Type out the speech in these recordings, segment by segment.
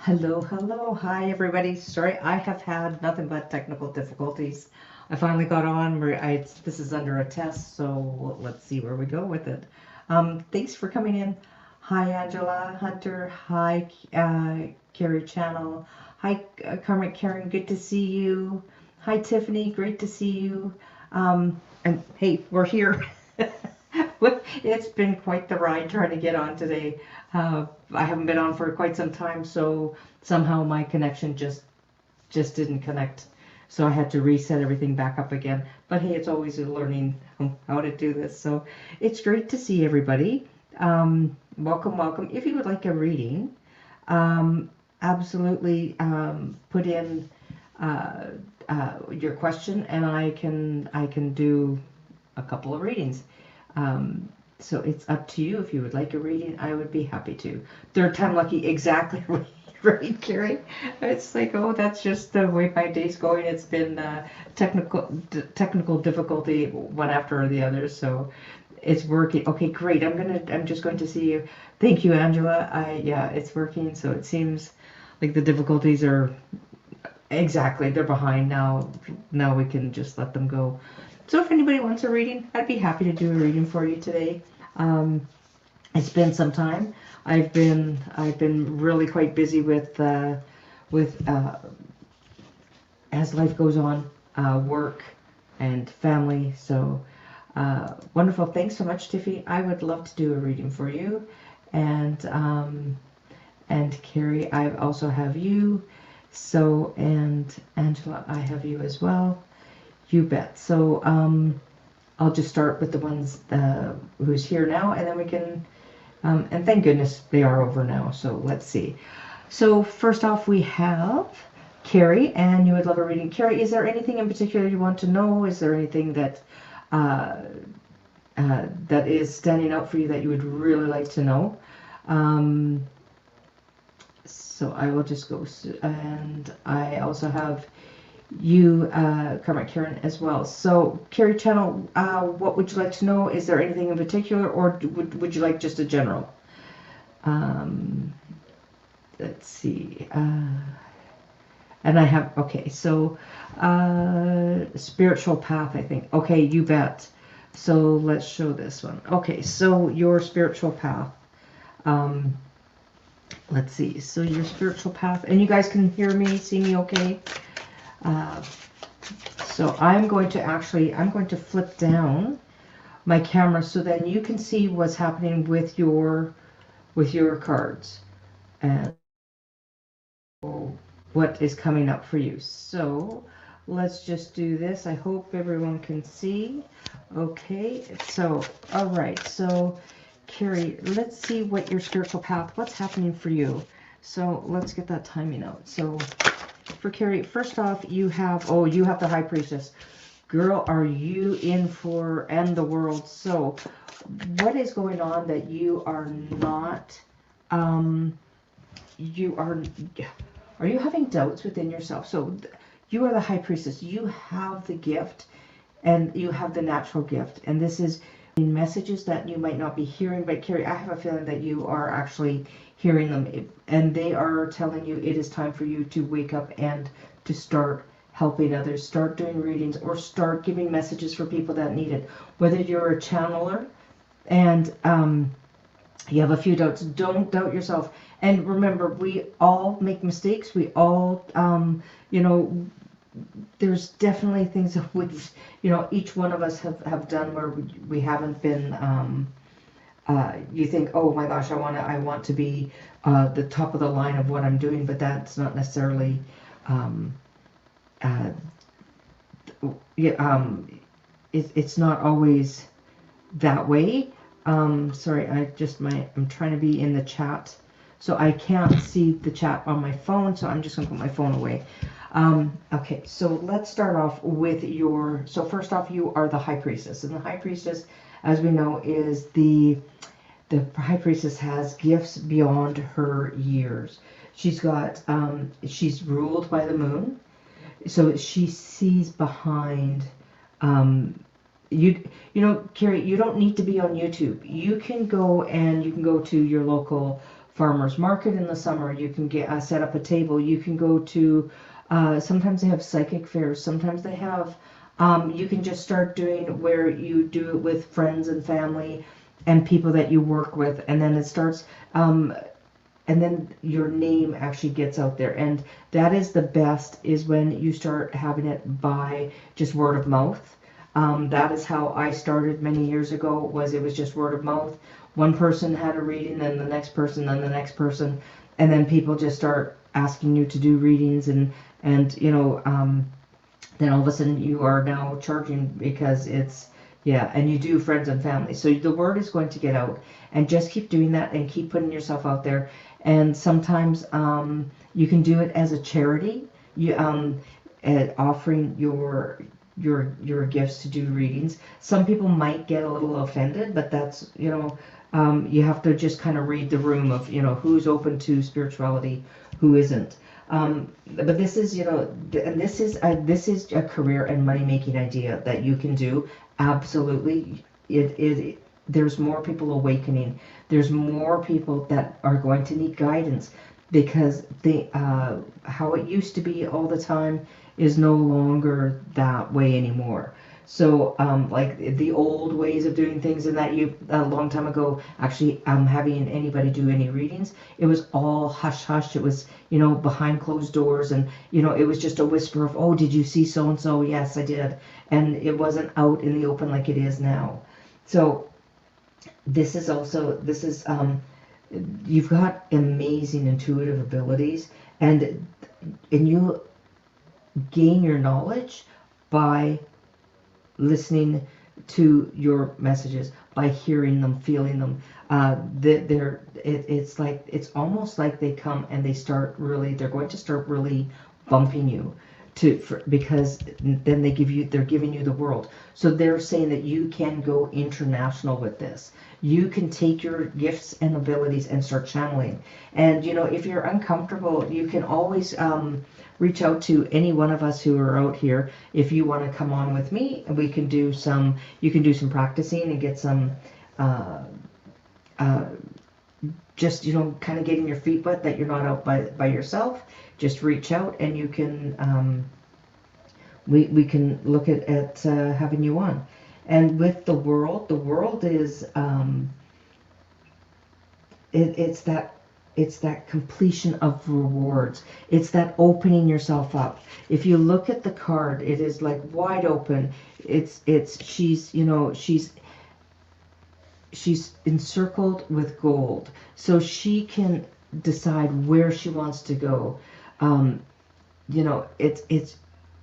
Hello, hello. Hi, everybody. Sorry, I have had nothing but technical difficulties. I finally got on. This is under a test, so let's see where we go with it. Thanks for coming in. Hi, Angela, Hunter. Hi, Carrie Channel. Hi, Carmen Karen. Good to see you. Hi, Tiffany. Great to see you. And hey, we're here. It's been quite the ride trying to get on today. I haven't been on for quite some time, so somehow my connection just didn't connect. So I had to reset everything back up again. But hey, it's always learning how to do this. So it's great to see everybody. Welcome, welcome. If you would like a reading, absolutely put in your question, and I can do a couple of readings. So it's up to you. If you would like a reading, I would be happy to. Third time lucky, exactly right, Carrie. It's like, oh, that's just the way my day's going. It's been technical difficulty one after the other, so it's working. Okay, great. I'm just going to see you. Thank you, Angela. Yeah, it's working. So it seems like the difficulties are exactly, they're behind now. Now we can just let them go. So if anybody wants a reading, I'd be happy to do a reading for you today. It's been some time. I've been really quite busy with as life goes on, work and family. So wonderful. Thanks so much, Tiffy. I would love to do a reading for you, and Carrie, I also have you. So, and Angela, I have you as well. You bet. So I'll just start with the ones who's here now, and then we can, and thank goodness they are over now. So let's see. So first off, we have Carrie, and you would love a reading. Carrie, is there anything in particular you want to know? Is there anything that that is standing out for you that you would really like to know? So I will just go, and I also have you, Carmen Karen, as well. So Carrie Channel, what would you like to know? Is there anything in particular, or would you like just a general? Let's see. And I have, okay, so spiritual path, I think. Okay, you bet. So let's show this one. Okay, so your spiritual path. Let's see. So your spiritual path, and you guys can hear me, see me okay? So I'm going to flip down my camera so that you can see what's happening with your cards and what is coming up for you. So let's just do this. I hope everyone can see. Okay, so all right, so Carrie, let's see what your spiritual path, what's happening for you. So let's get that timing out. So for Carrie, first off, you have the High Priestess. Girl, are you in for end the world? So what is going on that you are not, are you having doubts within yourself? So you are the High Priestess. You have the gift, and you have the natural gift. And this is messages that you might not be hearing, but Carrie, I have a feeling that you are actually hearing them, and they are telling you it is time for you to wake up and to start helping others, start doing readings, or start giving messages for people that need it. Whether you're a channeler and you have a few doubts, don't doubt yourself. And remember, we all make mistakes. We all, there's definitely things which, each one of us have done where we haven't been, you think, oh my gosh, I want to be the top of the line of what I'm doing, but that's not necessarily, it's not always that way. Sorry, I'm trying to be in the chat, so I can't see the chat on my phone, so I'm just going to put my phone away. Okay, so let's start off with so first off, you are the High Priestess, and the High Priestess, as we know, is the High Priestess has gifts beyond her years. She's got, she's ruled by the moon, so she sees behind, Carrie, you don't need to be on YouTube. You can go to your local farmers market in the summer. You can get set up a table. You can go to, sometimes they have psychic fairs. Sometimes they have, you can just start doing where you do it with friends and family and people that you work with. And then it starts, and then your name actually gets out there. And that is the best, is when you start having it by just word of mouth. That is how I started many years ago, it was just word of mouth. One person had a reading, then the next person, then the next person, and then people just start asking you to do readings, and then all of a sudden you are now charging because it's, yeah, and you do friends and family. So the word is going to get out, and just keep doing that and keep putting yourself out there. And sometimes you can do it as a charity. You offering your gifts to do readings. Some people might get a little offended, but that's, you have to just kind of read the room of, who's open to spirituality, who isn't. But this is, and this is a career and money making idea that you can do. Absolutely. There's more people awakening. There's more people that are going to need guidance, because how it used to be all the time is no longer that way anymore. So like the old ways of doing things, and that a long time ago, actually having anybody do any readings, it was all hush hush. It was, behind closed doors, and it was just a whisper of, oh, did you see so and so? Yes, I did. And it wasn't out in the open like it is now. So this is you've got amazing intuitive abilities, and you gain your knowledge by listening to your messages, by hearing them, feeling them. It's almost like they come and they're going to start really bumping you because then they're giving you the world. So they're saying that you can go international with this. You can take your gifts and abilities and start channeling. And if you're uncomfortable, you can always reach out to any one of us who are out here. If you want to come on with me, you can do some practicing and get some just kind of getting your feet wet, that you're not out by yourself. Just reach out, and you can we can look at having you on. And with the world is it's that completion of rewards. It's that opening yourself up. If you look at the card, it is like wide open. She's encircled with gold, so she can decide where she wants to go.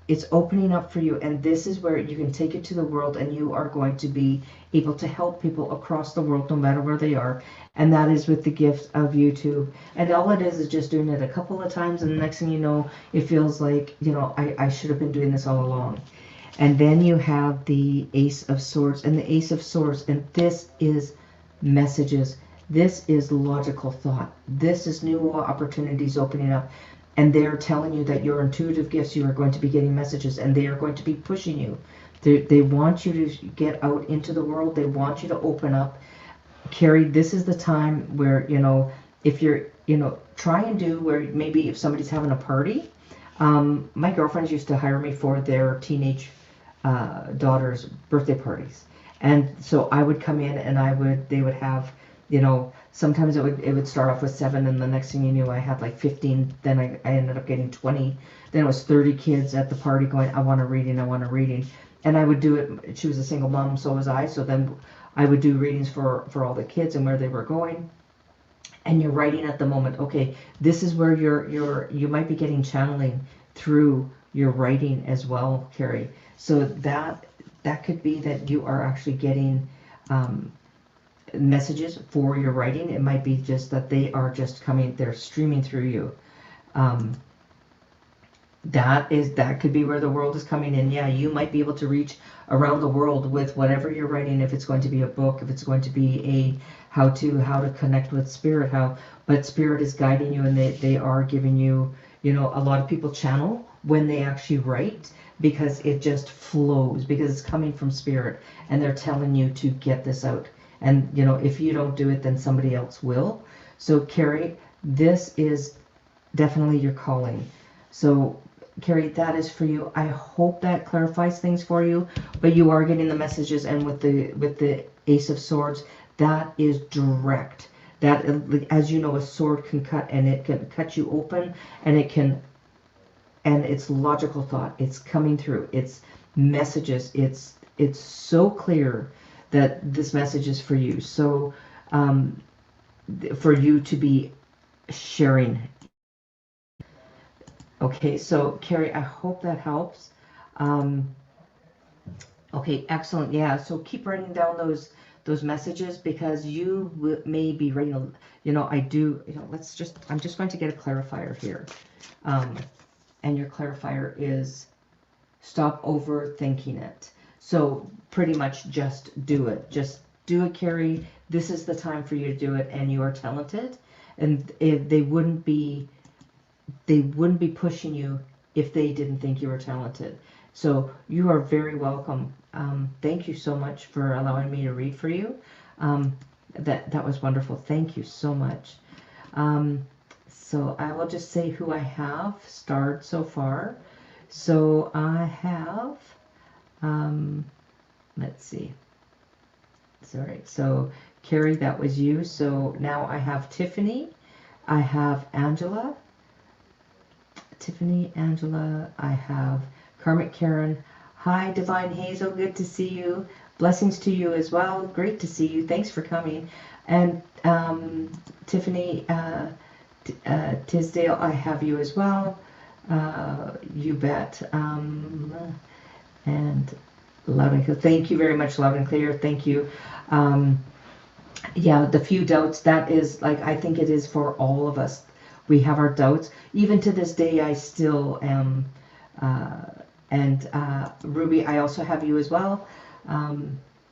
It's opening up for you, and this is where you can take it to the world, and you are going to be able to help people across the world, no matter where they are. And that is with the gift of YouTube. And all it is just doing it a couple of times, and the next thing you know, it feels like, I should have been doing this all along. And then you have the Ace of Swords, and the Ace of Swords, and this is messages. This is logical thought. This is new opportunities opening up. And they're telling you that your intuitive gifts, you are going to be getting messages, and they are going to be pushing you. They want you to get out into the world. They want you to open up. Carrie, this is the time where, if you're, try and do where maybe if somebody's having a party. My girlfriends used to hire me for their teenage daughters' birthday parties. And so I would come in, and they would have, sometimes it would start off with 7, and the next thing you knew, I had like 15. Then I ended up getting 20. Then it was 30 kids at the party going, I want a reading, I want a reading. And I would do it. She was a single mom, so was I. So then I would do readings for all the kids and where they were going. And you're writing at the moment, okay, this is where you might be getting channeling through your writing as well, Carrie. So that could be that you are actually getting messages for your writing. It might be just that they are just coming, they're streaming through you. That could be where the world is coming in. Yeah, you might be able to reach around the world with whatever you're writing, if it's going to be a book, if it's going to be a how to connect with spirit, but spirit is guiding you, and they are giving you, a lot of people channel when they actually write, because it just flows, because it's coming from spirit, and they're telling you to get this out. And, you know, if you don't do it, then somebody else will. So, Carrie, this is definitely your calling. So, Carrie, that is for you. I hope that clarifies things for you. But you are getting the messages, and with the Ace of Swords, that is direct. That, as you know, a sword can cut, and it can cut you open, and it can, and it's logical thought. It's coming through. It's messages. It's so clear that this message is for you. So, for you to be sharing. Okay, so Carrie, I hope that helps. Okay, excellent. Yeah, so keep writing down those messages, because you may be writing. You know, I do. You know, I'm just going to get a clarifier here, and your clarifier is stop overthinking it. So pretty much just do it. Just do it, Carrie. This is the time for you to do it, and you are talented. And if they wouldn't be pushing you if they didn't think you were talented. So you are very welcome. Thank you so much for allowing me to read for you. That was wonderful. Thank you so much. So I will just say who I have starred so far. So I have, let's see. Sorry. So Carrie, that was you. So now I have Tiffany. I have Angela. Tiffany, Angela. I have Karmic Karen. Hi, Divine Hazel. Good to see you. Blessings to you as well. Great to see you. Thanks for coming. And Tiffany Tisdale, I have you as well. You bet. And loud and clear. Thank you very much, loud and clear. Thank you. Yeah, the few doubts, that is, like, I think it is for all of us. We have our doubts. Even to this day, I still am. And Ruby, I also have you as well.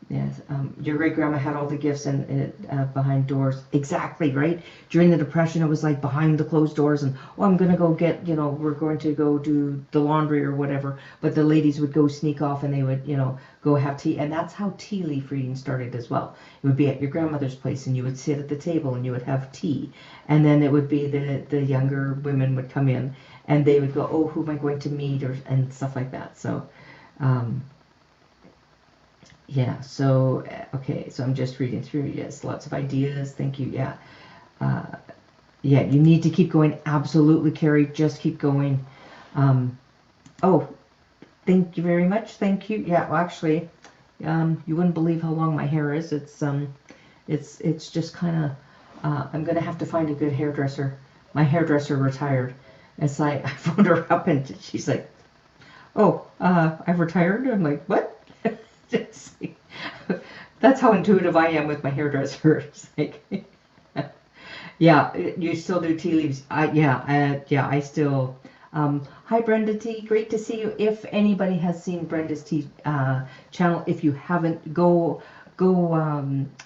Yes, your great grandma had all the gifts and behind doors. Exactly, right? During the Depression, it was like behind the closed doors, and oh, I'm gonna go get, you know, we're going to go do the laundry or whatever. But the ladies would go sneak off, and they would, you know, go have tea. And that's how tea leaf reading started as well. It would be at your grandmother's place, and you would sit at the table, and you would have tea. And then it would be the younger women would come in, and they would go, oh, who am I going to meet, or and stuff like that. So. Yeah, so, okay, so I'm just reading through. Yes, lots of ideas. Thank you. Yeah. Yeah, you need to keep going. Absolutely, Carrie. Just keep going. Oh, thank you very much. Thank you. Yeah, well, actually, you wouldn't believe how long my hair is. It's just kind of, I'm going to have to find a good hairdresser. My hairdresser retired. It's like, I phoned her up, and she's like, oh, I've retired? I'm like, what? That's how intuitive I am with my hairdresser. It's like, yeah, you still do tea leaves. I still. Hi, Brenda T. Great to see you. If anybody has seen Brenda's T channel, if you haven't, go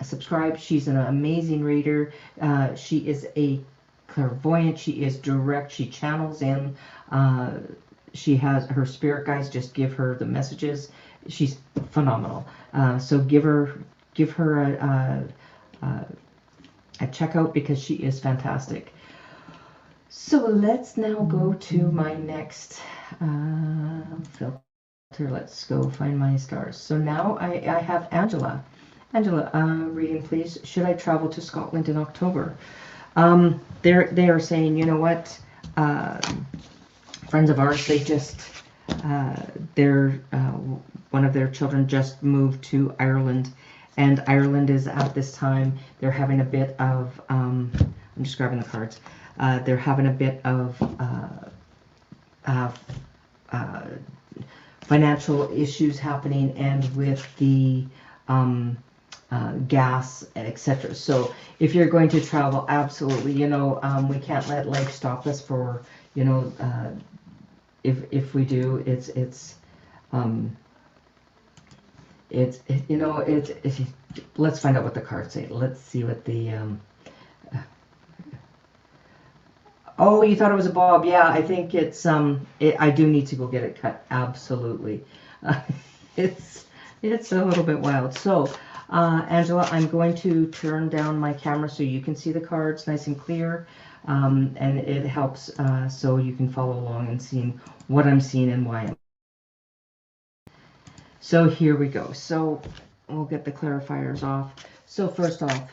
subscribe. She's an amazing reader. She is a clairvoyant. She is direct. She channels in. She has her spirit guides just give her the messages. She's phenomenal. So give her a check out, because she is fantastic. So let's now go to my next filter. Let's go find my stars. So now I have Angela. Angela, reading please. Should I travel to Scotland in October? They are saying, you know what? Friends of ours, they just one of their children just moved to Ireland, and Ireland is at this time, they're having a bit of, I'm just grabbing the cards, they're having a bit of financial issues happening, and with the gas, etc. So if you're going to travel, absolutely, you know, we can't let life stop us for, you know, if we do, you know, let's find out what the cards say. Let's see what the, oh, you thought it was a bob. Yeah, I think it's, I do need to go get it cut. Absolutely. It's a little bit wild. So, Angela, I'm going to turn down my camera so you can see the cards nice and clear. And it helps so you can follow along and seeing what I'm seeing and why. So here we go. So we'll get the clarifiers off. So first off,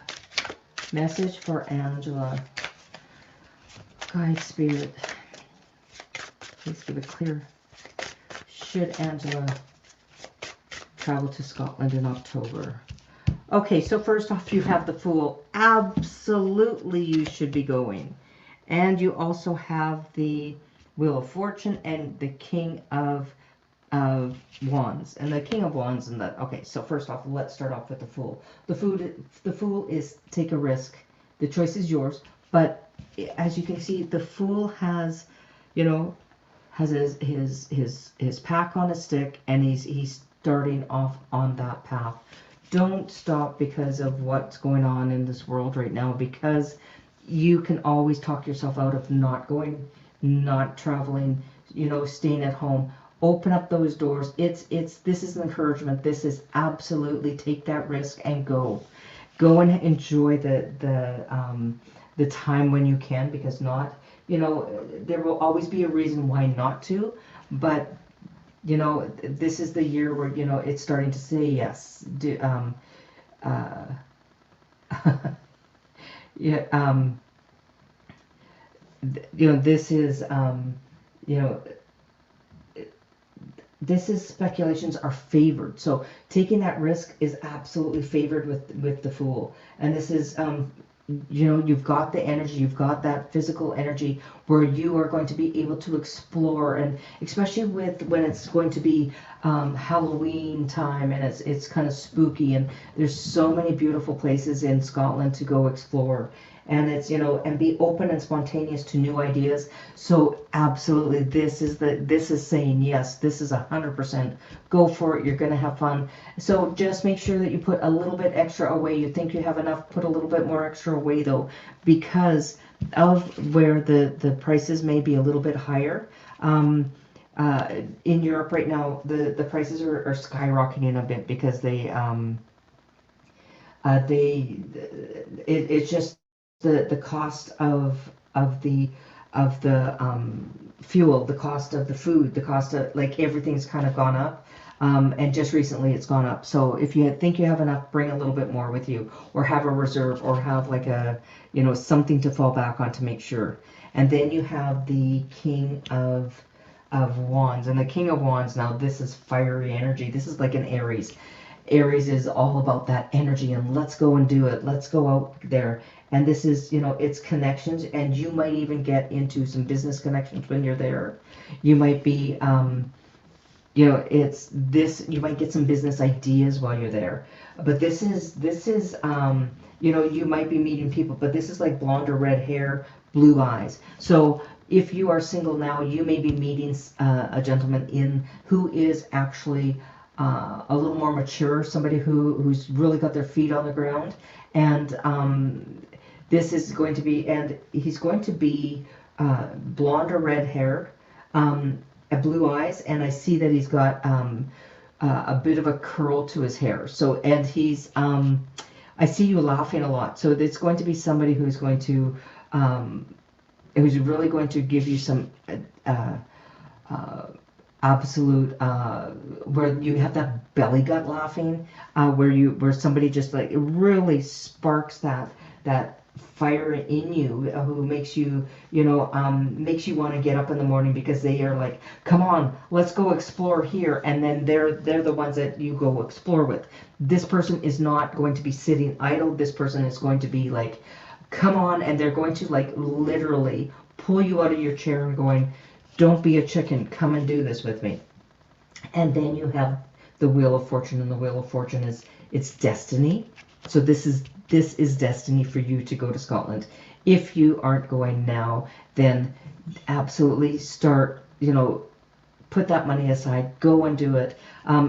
message for Angela. Guide Spirit, please give it clear. Should Angela travel to Scotland in October? Okay, so first off, you have the Fool. Absolutely you should be going. And you also have the Wheel of Fortune and the King of Wands. And the King of Wands and the... Okay, so first off, let's start off with the Fool. The Fool is take a risk. The choice is yours. But as you can see, the Fool has, you know, has his pack on a stick, and he's starting off on that path. Don't stop because of what's going on in this world right now, because you can always talk yourself out of not going, not traveling, you know, staying at home. Open up those doors. This is an encouragement. This is absolutely take that risk and go and enjoy the time when you can, because not, you know, there will always be a reason why not to, but you know, this is the year where, you know, it's starting to say yes. Yeah, you know, this is, you know, this is speculations are favored. So taking that risk is absolutely favored with the Fool. And this is, you know, you've got the energy, you've got that physical energy where you are going to be able to explore, and especially with when it's going to be Halloween time, and it's kind of spooky, and there's so many beautiful places in Scotland to go explore. And it's, you know, and be open and spontaneous to new ideas. So absolutely, this is saying yes, this is 100%. Go for it. You're going to have fun. So just make sure that you put a little bit extra away. You think you have enough, put a little bit more extra away though, because of where the prices may be a little bit higher. In Europe right now, the prices are skyrocketing a bit because it's just the cost of the fuel, the cost of the food, the cost of, like, everything's kind of gone up. And just recently it's gone up. So if you think you have enough, bring a little bit more with you, or have a reserve, or have like a, you know, something to fall back on to make sure. And then you have the King of Wands. And the King of Wands, now this is fiery energy. This is like an Aries. Aries is all about that energy and let's go and do it. Let's go out there. And this is, you know, it's connections, and you might even get into some business connections when you're there. You might be, you know, it's this, you might get some business ideas while you're there. But this is, you know, you might be meeting people, but this is like blonde or red hair, blue eyes. So if you are single now, you may be meeting a gentleman who is actually a little more mature, somebody who's really got their feet on the ground. And this is going to be, and he's going to be blonde or red hair, blue eyes, and I see that he's got a bit of a curl to his hair. So, and he's, I see you laughing a lot. So it's going to be somebody who's going to, who's really going to give you some absolute, where you have that belly gut laughing, where somebody just like, it really sparks that fire in you, who makes you, you know, makes you want to get up in the morning, because they are like, come on, let's go explore here. And then they're the ones that you go explore with. This person is not going to be sitting idle. This person is going to be like, come on, and they're going to like literally pull you out of your chair and going, don't be a chicken, come and do this with me. And then you have the Wheel of Fortune, and the Wheel of Fortune is, it's destiny. So this is destiny for you to go to Scotland. If you aren't going now, then absolutely start, you know, put that money aside, go and do it.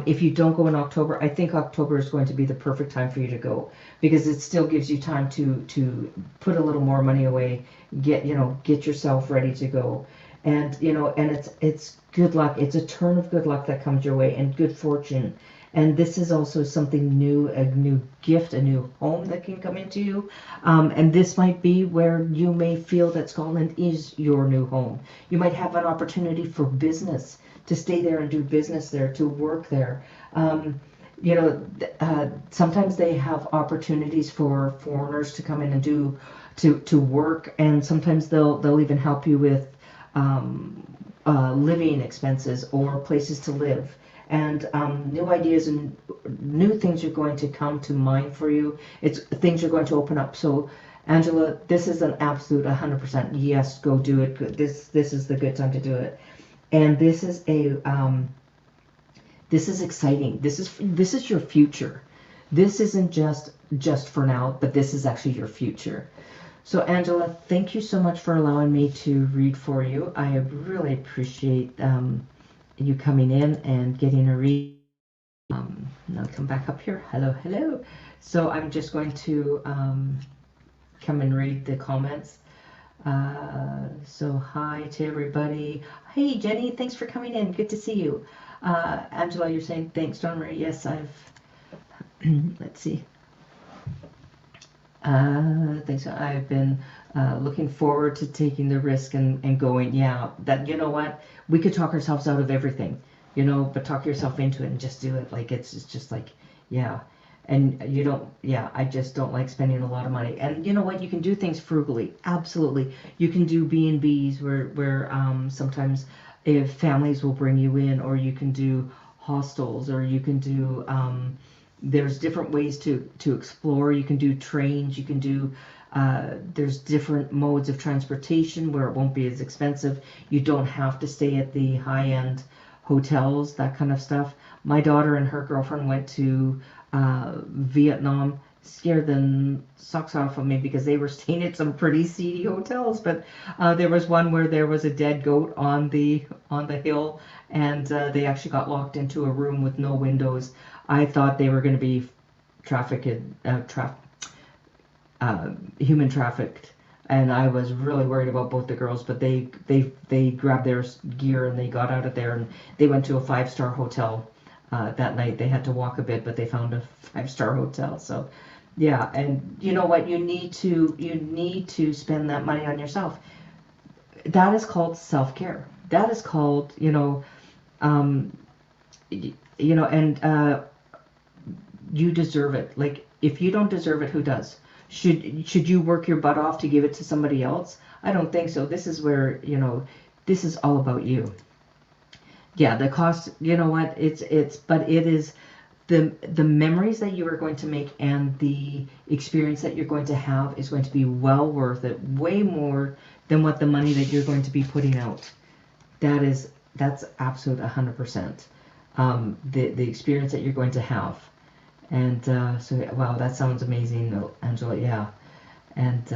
If you don't go in October, I think October is going to be the perfect time for you to go, because it still gives you time to put a little more money away, get yourself ready to go. And, you know, and it's good luck. It's a turn of good luck that comes your way, and good fortune. And this is also something new, a new gift, a new home that can come into you. And this might be where you may feel that Scotland is your new home. You might have an opportunity for business, to stay there and do business there, to work there. You know, sometimes they have opportunities for foreigners to come in and do to work, and sometimes they'll even help you with living expenses or places to live. And new ideas and new things are going to come to mind for you. It's things are going to open up. So, Angela, this is an absolute 100% yes. Go do it. This is the good time to do it. And this is this is exciting. This is your future. This isn't just for now, but this is actually your future. So Angela, thank you so much for allowing me to read for you. I really appreciate you coming in and getting a read. Now come back up here. Hello, hello. So I'm just going to come and read the comments. So hi to everybody. Hey Jenny, thanks for coming in. Good to see you. Angela, you're saying thanks, Donna. Yes, I've. Let's see. Thanks. I've been looking forward to taking the risk and going. Yeah, that, you know what, we could talk ourselves out of everything, you know, but talk yourself into it and just do it. Like it's just like, yeah. And you don't, yeah, I just don't like spending a lot of money. And you know what, you can do things frugally. Absolutely. You can do B&Bs where sometimes if families will bring you in, or you can do hostels, or you can do, there's different ways to explore. You can do trains, you can do, there's different modes of transportation where it won't be as expensive. You don't have to stay at the high-end hotels, that kind of stuff. My daughter and her girlfriend went to Vietnam, scared the socks off of me because they were staying at some pretty seedy hotels. But there was one where there was a dead goat on the hill, and they actually got locked into a room with no windows. I thought they were going to be human trafficked, and I was really worried about both the girls. But they grabbed their gear and they got out of there, and they went to a 5-star hotel. That night they had to walk a bit, but they found a 5-star hotel. So yeah, and you know what, you need to spend that money on yourself. That is called self-care. That is called, and you deserve it. Like, if you don't deserve it, who does? Should you work your butt off to give it to somebody else? I don't think so. This is where, this is all about you. Yeah, the cost, you know what, but it is the memories that you are going to make, and the experience that you're going to have is going to be well worth it, way more than what the money that you're going to be putting out. That's absolute 100%. The experience that you're going to have. And so, wow, that sounds amazing, Angela. Yeah. And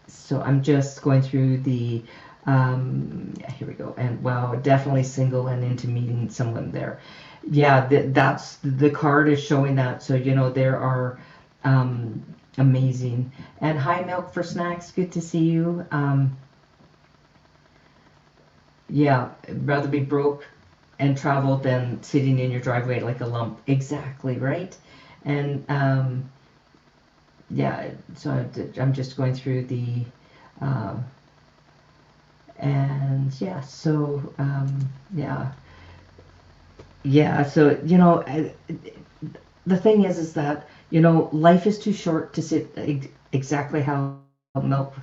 so I'm just going through the, here we go. And wow, definitely single and into meeting someone there. Yeah, that's the card is showing that. So, there are amazing. And hi, Milk for Snacks. Good to see you. Yeah, rather be broke and travel than sitting in your driveway like a lump. Exactly, right? And yeah, so I'm just going through the and yeah, so so the thing is that life is too short to sit exactly how Milk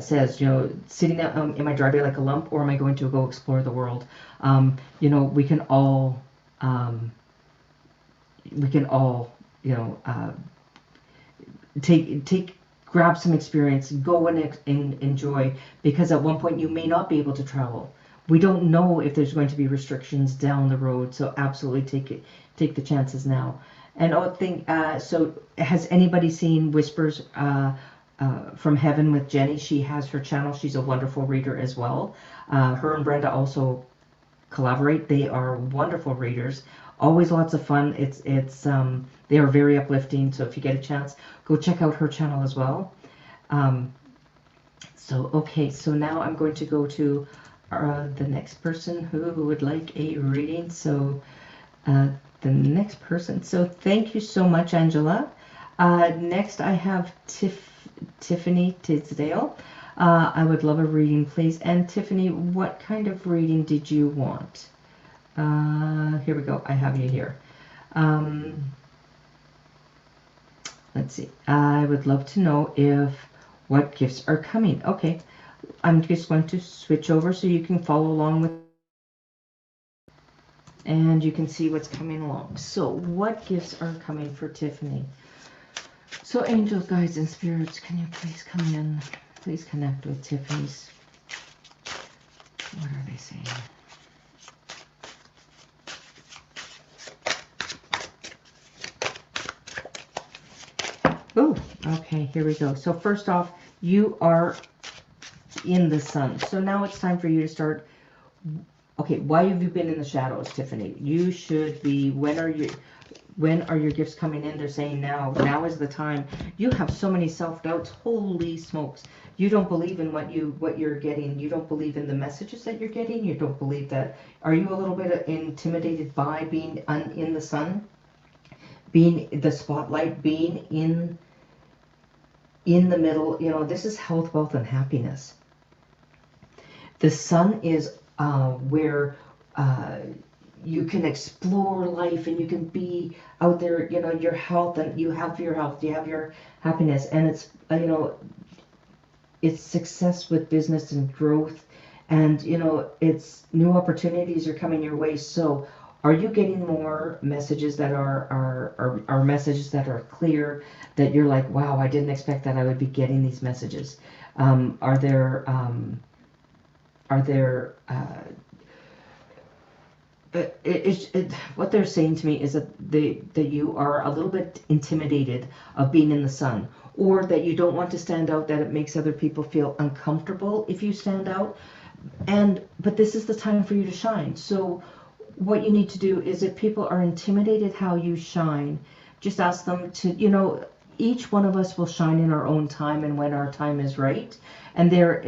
says, sitting in my driveway like a lump, or am I going to go explore the world? We can all grab some experience, go and enjoy, because at one point you may not be able to travel. We don't know if there's going to be restrictions down the road, so absolutely take the chances now. And so has anybody seen Whispers from Heaven with Jenny? She has her channel. She's a wonderful reader as well. Her and Brenda also collaborate. They are wonderful readers. Always lots of fun. They are very uplifting. So if you get a chance, go check out her channel as well. Okay, so now I'm going to go to the next person who would like a reading. So the next person. So thank you so much, Angela. Next, I have Tiffany Tisdale. I would love a reading, please. And Tiffany, what kind of reading did you want? Here we go. I have you here. Let's see. I would love to know what gifts are coming. Okay. I'm just going to switch over so you can follow along with, and you can see what's coming along. So what gifts are coming for Tiffany? So angels, guides, and spirits, can you please come in? Please connect with Tiffany's. What are they saying? Oh, okay, here we go. So first off, you are in the sun. So now it's time for you to start. Okay, why have you been in the shadows, Tiffany? You should be, when are your gifts coming in? They're saying now. Now is the time. You have so many self-doubts. Holy smokes. You don't believe in what you're getting. You don't believe in the messages that you're getting. You don't believe that. Are you a little bit intimidated by being in the sun? Being the spotlight, being in the middle. You know, this is health, wealth, and happiness. The sun is where you can explore life and you can be out there, you know, your health, and you have your health, you have your happiness, and it's, you know, it's success with business and growth, and, you know, it's new opportunities are coming your way. So are you getting more messages that are messages that are clear, that you're like, wow, I didn't expect that I would be getting these messages? Are there what they're saying to me is that that you are a little bit intimidated of being in the sun, or that you don't want to stand out, that it makes other people feel uncomfortable if you stand out. But this is the time for you to shine. So what you need to do is, if people are intimidated how you shine, just ask them to, you know, each one of us will shine in our own time and when our time is right. And they're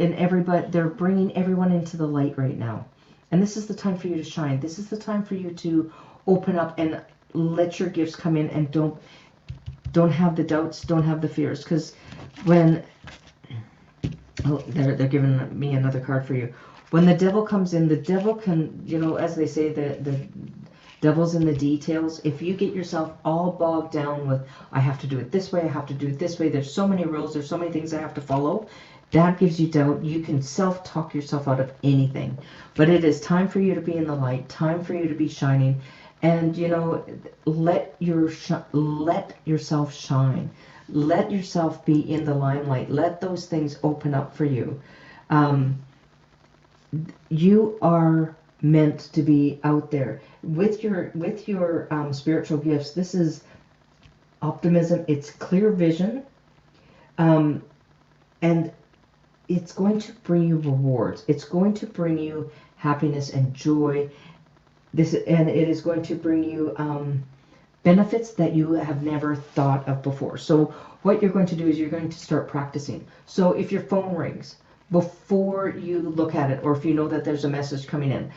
bringing everyone into the light right now. And this is the time for you to shine. This is the time for you to open up and let your gifts come in, and don't have the doubts, don't have the fears. Because when, oh, they're giving me another card for you. When the devil comes in, the devil can, you know, as they say, the devil's in the details. If you get yourself all bogged down with, I have to do it this way, I have to do it this way, there's so many rules, there's so many things I have to follow, that gives you doubt. You can self-talk yourself out of anything. But it is time for you to be in the light, time for you to be shining, and, you know, let yourself shine. Let yourself be in the limelight. Let those things open up for you. You are meant to be out there with your spiritual gifts. This is optimism. It's clear vision, and it's going to bring you rewards. It's going to bring you happiness and joy. And it is going to bring you benefits that you have never thought of before. So what you're going to do is you're going to start practicing. So if your phone rings, before you look at it, or if you know that there's a message coming in,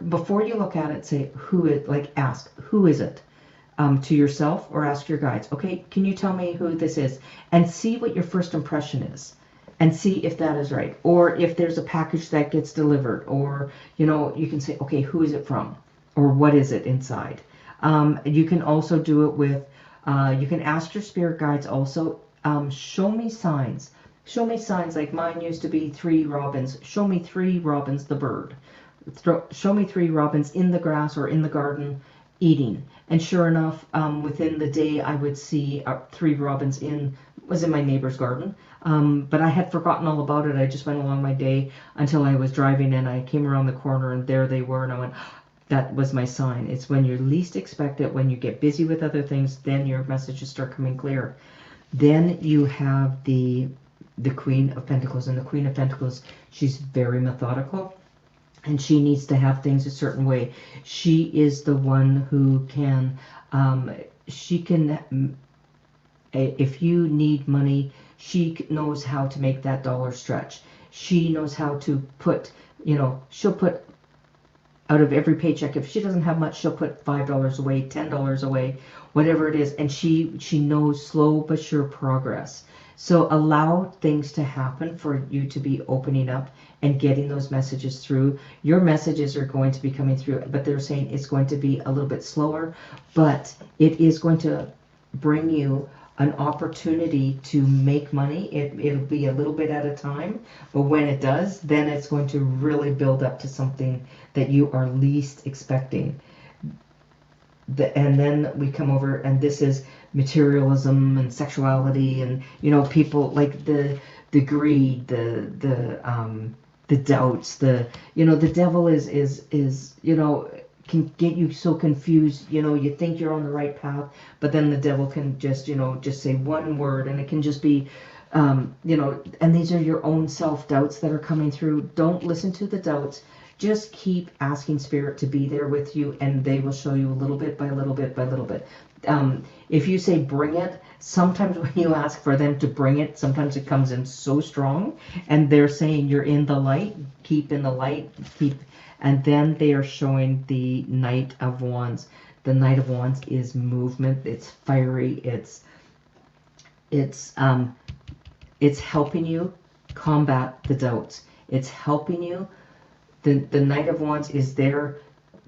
before you look at it, say, ask, who is it? To yourself, or ask your guides, okay, can you tell me who this is? And see what your first impression is. And see if that is right. Or if there's a package that gets delivered, or, you know, you can say, okay, who is it from? Or what is it inside? You can also do it with, you can ask your spirit guides also, show me signs. Show me signs, like mine used to be 3 robins. Show me 3 robins, the bird. Show me 3 robins in the grass or in the garden eating. And sure enough, within the day, I would see 3 robins was in my neighbor's garden. But I had forgotten all about it. I just went along my day until I was driving, and I came around the corner, and there they were, and I went, that was my sign. It's when you least expect it, when you get busy with other things, then your messages start coming clear. Then you have the Queen of Pentacles, and the Queen of Pentacles, she's very methodical, and she needs to have things a certain way. She is the one who can, if you need money, she knows how to make that dollar stretch. She knows how to put, you know, she'll put out of every paycheck, if she doesn't have much, she'll put $5 away, $10 away, whatever it is, and she knows slow but sure progress. So allow things to happen for you to be opening up and getting those messages through. Your messages are going to be coming through, but they're saying it's going to be a little bit slower, but it is going to bring you an opportunity to make money. It'll be a little bit at a time, but when it does, then it's going to really build up to something that you are least expecting. And then we come over, and this is materialism and sexuality, and people like the greed, the doubts, the devil is can get you so confused. You think you're on the right path, but then the devil can just say one word, and it can just be and these are your own self-doubts that are coming through. Don't listen to the doubts. Just keep asking Spirit to be there with you, and they will show you a little bit by little bit by little bit. If you say bring it, sometimes when you ask for them to bring it, sometimes it comes in so strong, and they're saying you're in the light, keep in the light, and then they are showing the Knight of Wands. The Knight of Wands is movement. It's fiery. It's helping you combat the doubts. It's helping you. The Knight of Wands is there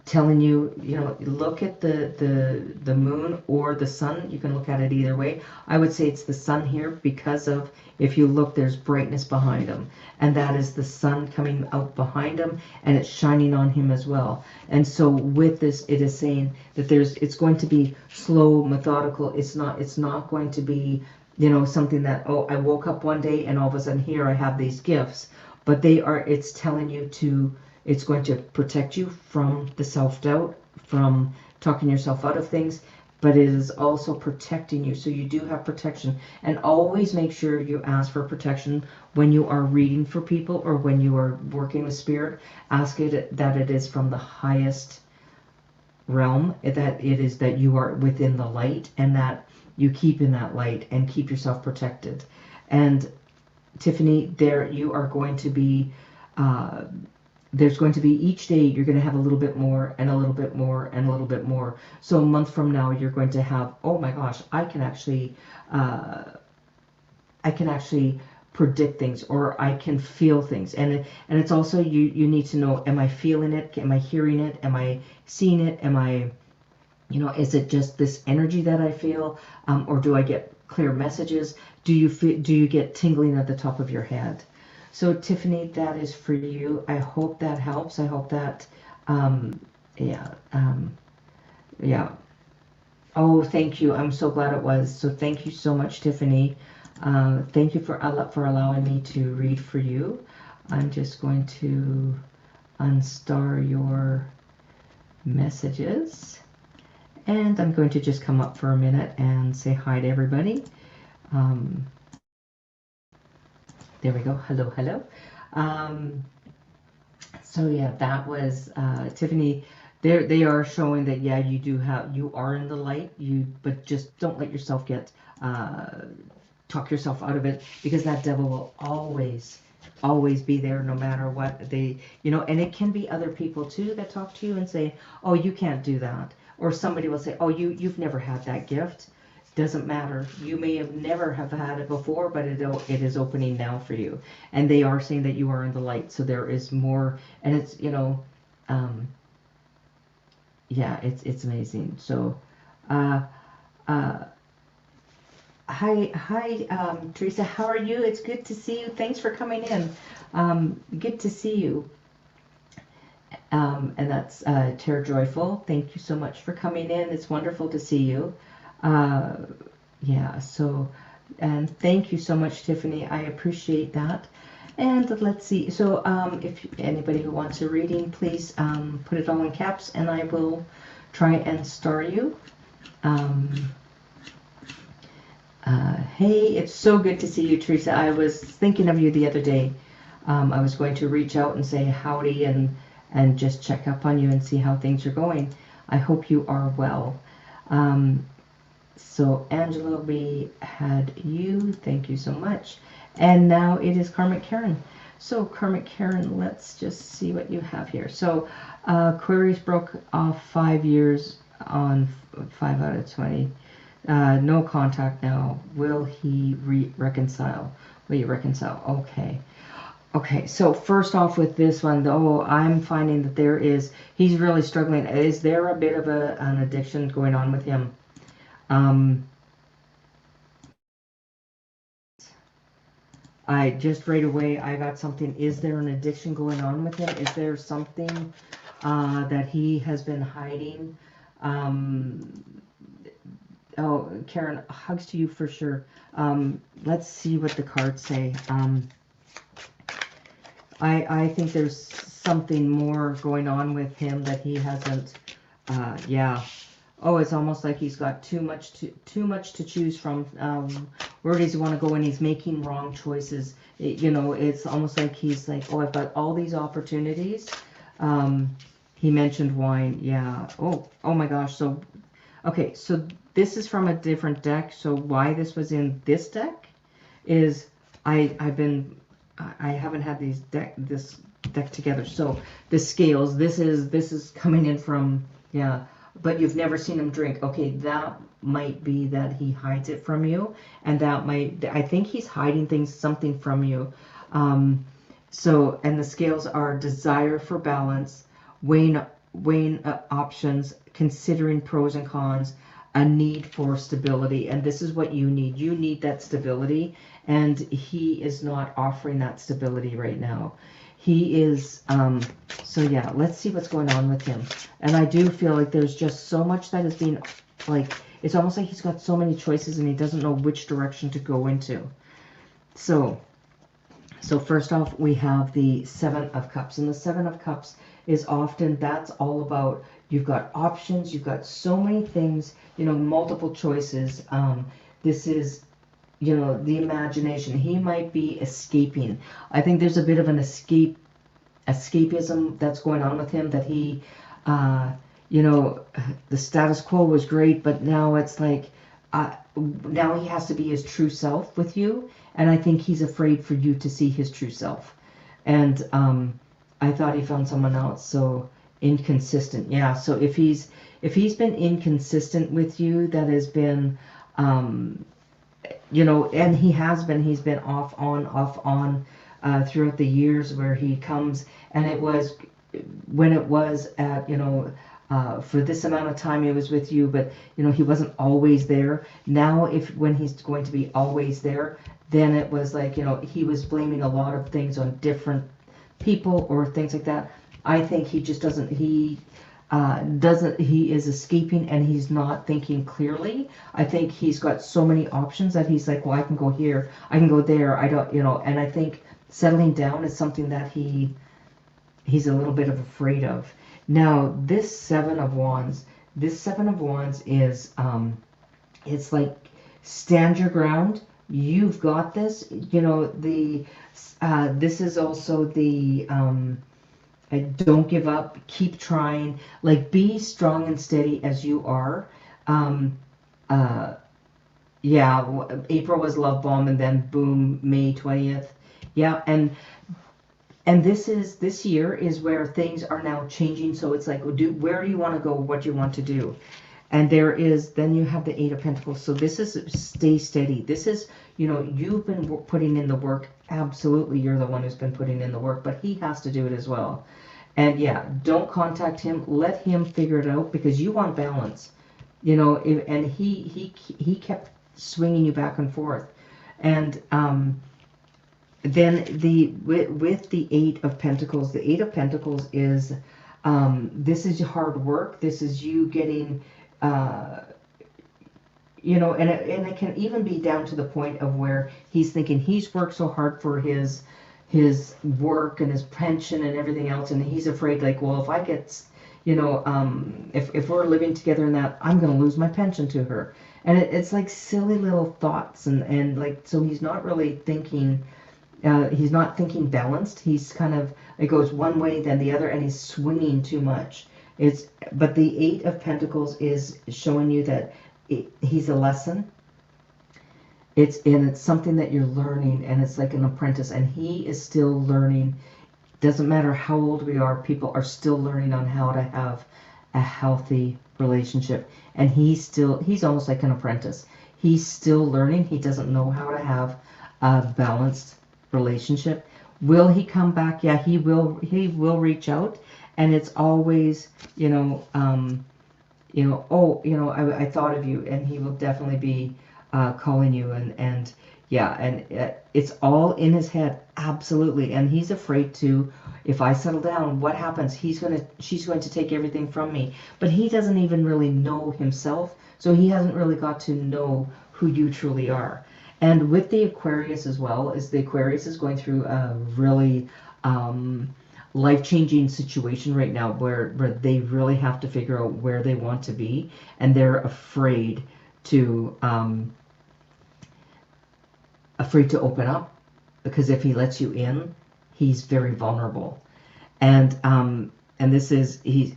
telling you, look at the moon or the sun. You can look at it either way. I would say it's the sun here because of, if you look, there's brightness behind him. And that is the sun coming out behind him, and it's shining on him as well. And so with this, it is saying that it's going to be slow, methodical. It's not going to be, something that, oh, I woke up one day and all of a sudden here I have these gifts. But it's telling you it's going to protect you from the self-doubt, from talking yourself out of things, but it is also protecting you. So you do have protection. And always make sure you ask for protection when you are reading for people or when you are working with Spirit. Ask it that it is from the highest realm, that it is that you are within the light, and that you keep in that light and keep yourself protected. And Tiffany, you are going to be, there's going to be each day you're going to have a little bit more and a little bit more and a little bit more. So a month from now you're going to have, oh my gosh, I can actually predict things, or I can feel things. And it's also, you need to know, am I feeling it? Am I hearing it? Am I seeing it? Am I, is it just this energy that I feel, or do I get clear messages? Do you get tingling at the top of your head? So Tiffany, that is for you. I hope that helps. I hope that, yeah. Oh, thank you. I'm so glad it was. So thank you so much, Tiffany. Thank you for allowing me to read for you. I'm just going to unstar your messages. And I'm going to just come up for a minute and say hi to everybody. There we go. Hello, hello. So yeah, that was Tiffany. They are showing that, yeah, you are in the light. But just don't let yourself get talk yourself out of it, because that devil will always be there, no matter what they, and it can be other people too that talk to you and say, oh, you can't do that. Or somebody will say, oh, you've never had that gift. Doesn't matter. You may have never have had it before, but it is opening now for you. And they are saying that you are in the light. So there is more, and it's, yeah, it's amazing. So, hi, Teresa, how are you? It's good to see you. Thanks for coming in. Good to see you. And that's Tara Joyful. Thank you so much for coming in. It's wonderful to see you. Yeah, so, and thank you so much, Tiffany. I appreciate that. And let's see. So if anybody who wants a reading, please put it all in caps, and I will try and star you. Hey, it's so good to see you, Teresa. I was thinking of you the other day. I was going to reach out and say howdy and just check up on you and see how things are going. I hope you are well. So Angela, we had you. Thank you so much. And now it is Karmic Karen. So Karmic Karen, let's just see what you have here. So queries broke off 5 years on 5 out of 20. No contact now. Will he reconcile? Will you reconcile? Okay. Okay, so first off with this one, though, I'm finding that he's really struggling. Is there a bit of an addiction going on with him? I just right away, I got something. Is there an addiction going on with him? Is there something that he has been hiding? Oh, Karen, hugs to you for sure. Let's see what the cards say. I think there's something more going on with him that he hasn't, yeah. Oh, it's almost like he's got too much to choose from. Where does he want to go, and he's making wrong choices. It's almost like he's like, oh, I've got all these opportunities. He mentioned wine, yeah. Oh my gosh. So, okay, so this is from a different deck. So why this was in this deck is I haven't had this deck together. So the scales, this is coming in from, yeah. But you've never seen him drink. Okay, that might be that he hides it from you, and I think he's hiding something from you. So, and the scales are desire for balance, weighing options, considering pros and cons, a need for stability, and this is what you need. You need that stability, and he is not offering that stability right now. He is, so yeah, let's see what's going on with him. And I do feel like there's just so much that is being, like, it's almost like he's got so many choices and he doesn't know which direction to go into. So first off, we have the Seven of Cups. And the Seven of Cups is often, that's all about, you've got options, you've got so many things, multiple choices. This is, the imagination. He might be escaping. I think there's a bit of an escapism that's going on with him, that he, the status quo was great, but now it's like, now he has to be his true self with you. And I think he's afraid for you to see his true self. And I thought he found someone else. So inconsistent. Yeah. So if he's been inconsistent with you, that has been, and he's been off on throughout the years, where he comes, and it was when it was at, for this amount of time he was with you, but he wasn't always there. Now when he's going to be always there, then it was like, he was blaming a lot of things on different people or things like that. I think he just doesn't, he is escaping, and he's not thinking clearly. I think he's got so many options that he's like, well, I can go here, I can go there, I don't, and I think settling down is something that he's a little bit afraid of. Now, this Seven of Wands is, it's like, stand your ground, you've got this, this is also the, don't give up, keep trying, like, be strong and steady as you are. Yeah, April was Love Bomb, and then boom, May 20th. Yeah, and this year is where things are now changing. So it's like, where do you want to go? What do you want to do? And then you have the Eight of Pentacles. So this is stay steady. This is, you've been putting in the work. Absolutely, you're the one who's been putting in the work, but he has to do it as well. And yeah, don't contact him. Let him figure it out, because you want balance. And he kept swinging you back and forth. And then with the Eight of Pentacles, the Eight of Pentacles is, this is hard work. This is you getting, and it can even be down to the point of where he's thinking he's worked so hard for his work and his pension and everything else, and he's afraid, like, well, if I get, if we're living together in that, I'm going to lose my pension to her. And it's like silly little thoughts, and like, so he's not really thinking, he's not thinking balanced. He's kind of, it goes one way then the other, and he's swinging too much. But the Eight of Pentacles is showing you that he's a lesson. It's something that you're learning, and it's like an apprentice, and he is still learning. Doesn't matter how old we are, people are still learning on how to have a healthy relationship. And he's almost like an apprentice. He's still learning. He doesn't know how to have a balanced relationship. Will he come back? Yeah, he will reach out, and it's always, oh, I thought of you, and he will definitely be calling you, and yeah, and it's all in his head, absolutely, and he's afraid to. If I settle down, what happens? She's going to take everything from me, but he doesn't even really know himself, so he hasn't really got to know who you truly are. And with the Aquarius as well, is the Aquarius is going through a really life-changing situation right now where they really have to figure out where they want to be, and they're afraid to open up, because if he lets you in, he's very vulnerable. And this is he's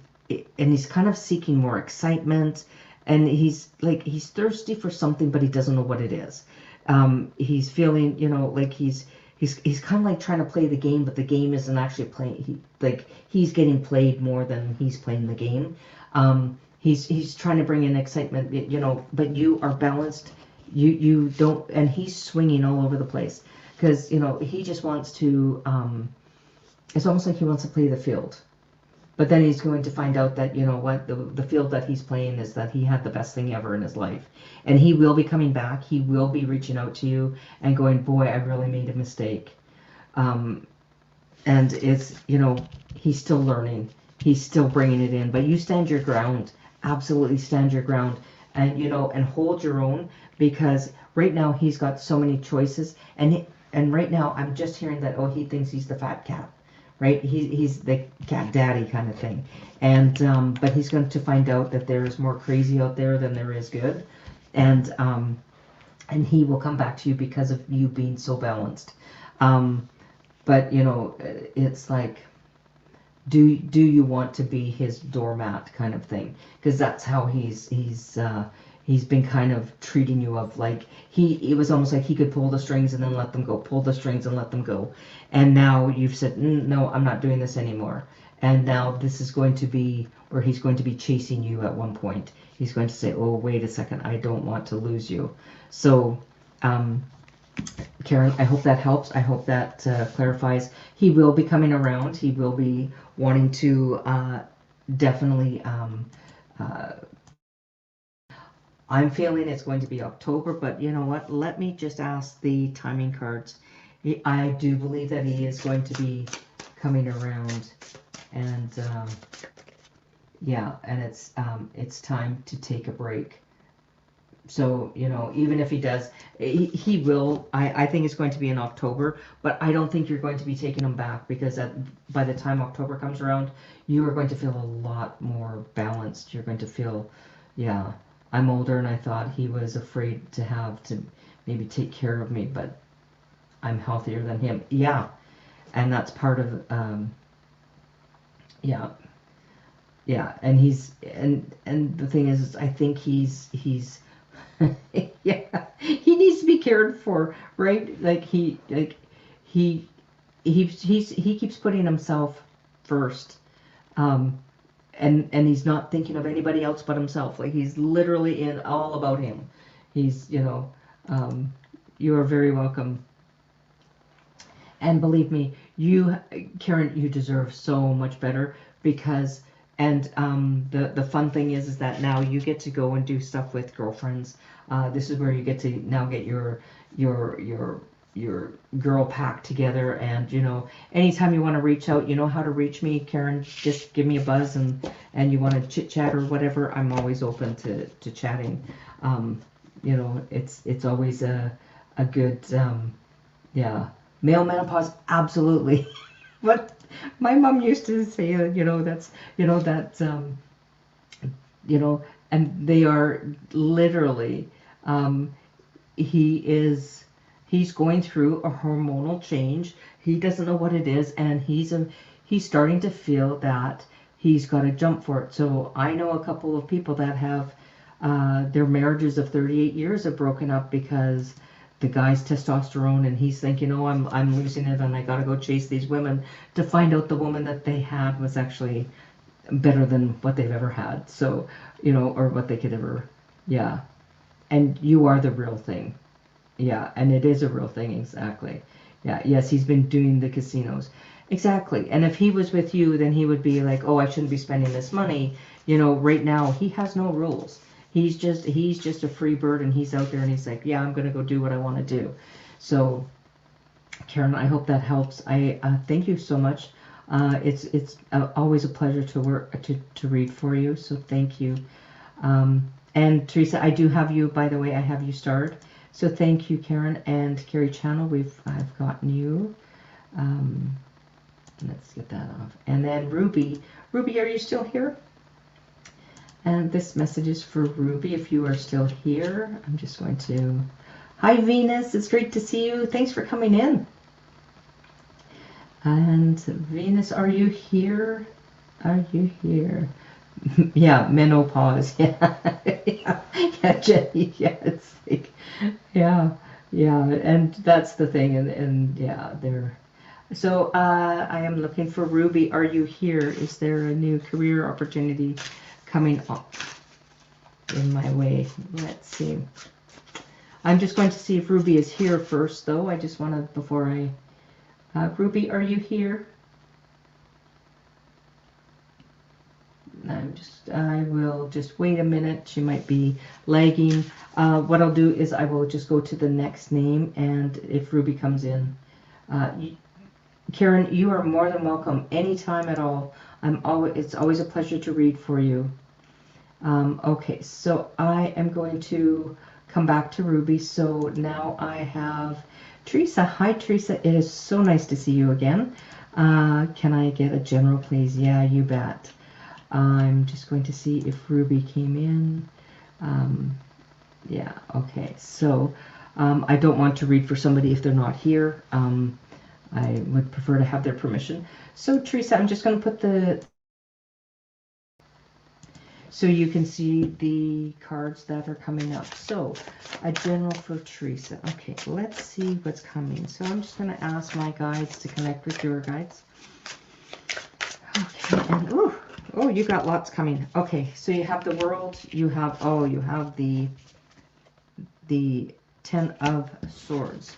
kind of seeking more excitement, and he's thirsty for something, but he doesn't know what it is. He's feeling, like he's kind of like trying to play the game, but the game isn't actually playing. He's getting played more than he's playing the game. He's trying to bring in excitement, but you are balanced. You don't, and he's swinging all over the place, because he just wants to. It's almost like he wants to play the field. But then he's going to find out that, the field that he's playing is that he had the best thing ever in his life. And he will be coming back. He will be reaching out to you and going, boy, I really made a mistake. And it's, he's still learning. He's still bringing it in. But you stand your ground. Absolutely stand your ground. And, and hold your own, because right now he's got so many choices. And right now I'm just hearing that, oh, he thinks he's the fat cat. Right, he's the cat daddy kind of thing, and but he's going to find out that there is more crazy out there than there is good, and he will come back to you because of you being so balanced. But it's like, do you want to be his doormat kind of thing? Because that's how he's been kind of treating you, of like it was almost like he could pull the strings and then let them go, pull the strings and let them go. And now you've said, no, I'm not doing this anymore. And now this is going to be where he's going to be chasing you at one point. He's going to say, oh, wait a second, I don't want to lose you. So, Karen, I hope that helps. I hope that clarifies. He will be coming around. He will be wanting to definitely I'm feeling it's going to be October, but you know what? Let me just ask the timing cards. I do believe that he is going to be coming around, and yeah, and it's time to take a break. So, even if he does, he will. I think it's going to be in October, but I don't think you're going to be taking him back, because by the time October comes around, you are going to feel a lot more balanced. You're going to feel, yeah. I'm older, and I thought he was afraid to have to maybe take care of me, but I'm healthier than him. Yeah, and that's part of, yeah, and and the thing is I think he's yeah, he needs to be cared for, right? He keeps putting himself first. And he's not thinking of anybody else but himself. Like, he's literally in all about him. He's, you are very welcome. And believe me, Karen, you deserve so much better, because, and the fun thing is that now you get to go and do stuff with girlfriends. This is where you get to now get your girl pack together, and anytime you want to reach out, you know how to reach me, Karen. Just give me a buzz, and you want to chit chat or whatever, I'm always open to chatting. It's always a good, yeah, male menopause, absolutely. But my mom used to say, that's and they are literally, he's going through a hormonal change. He doesn't know what it is, and he's starting to feel that he's got to jump for it. So I know a couple of people that have their marriages of 38 years have broken up because the guy's testosterone, and he's thinking, oh, I'm losing it, and I got to go chase these women, to find out the woman that they had was actually better than what they've ever had. So, or what they could ever, yeah. And you are the real thing. Yeah, and it is a real thing, exactly. Yeah, yes, he's been doing the casinos. Exactly. And if he was with you, then he would be like, oh, I shouldn't be spending this money. Right now he has no rules. He's just a free bird, and he's out there, and he's like, yeah, I'm going to go do what I want to do. So, Karen, I hope that helps. I thank you so much. It's always a pleasure to read for you. So thank you. And Teresa, I do have you, by the way, I have you starred. So thank you, Karen and Carrie Channel. I've gotten you. Let's get that off. And then Ruby. Ruby, are you still here? And this message is for Ruby, if you are still here. I'm just going to... Hi, Venus. It's great to see you. Thanks for coming in. And Venus, are you here? Are you here? Yeah, menopause. Yeah, yeah, Jenny. Yeah, it's like, yeah, and that's the thing, and yeah, there. So I am looking for Ruby. Are you here? Is there a new career opportunity coming up in my way? Let's see. I'm just going to see if Ruby is here first, though. I just want to, before I... Ruby, are you here? I will just wait a minute. She might be lagging. What I'll do is I will just go to the next name, and if Ruby comes in... Karen, you are more than welcome anytime at all. It's always a pleasure to read for you. Okay, so I am going to come back to Ruby. So now I have Teresa. Hi, Teresa. It is so nice to see you again. Can I get a general, please? Yeah, you bet. I'm just going to see if Ruby came in. Yeah, okay. So I don't want to read for somebody if they're not here. I would prefer to have their permission. So Teresa, I'm just going to put so you can see the cards that are coming up. So a general for Teresa. Okay, let's see what's coming. So I'm just going to ask my guides to connect with your guides. Okay, and oh, you got lots coming. Okay, so you have the World. You have the Ten of Swords.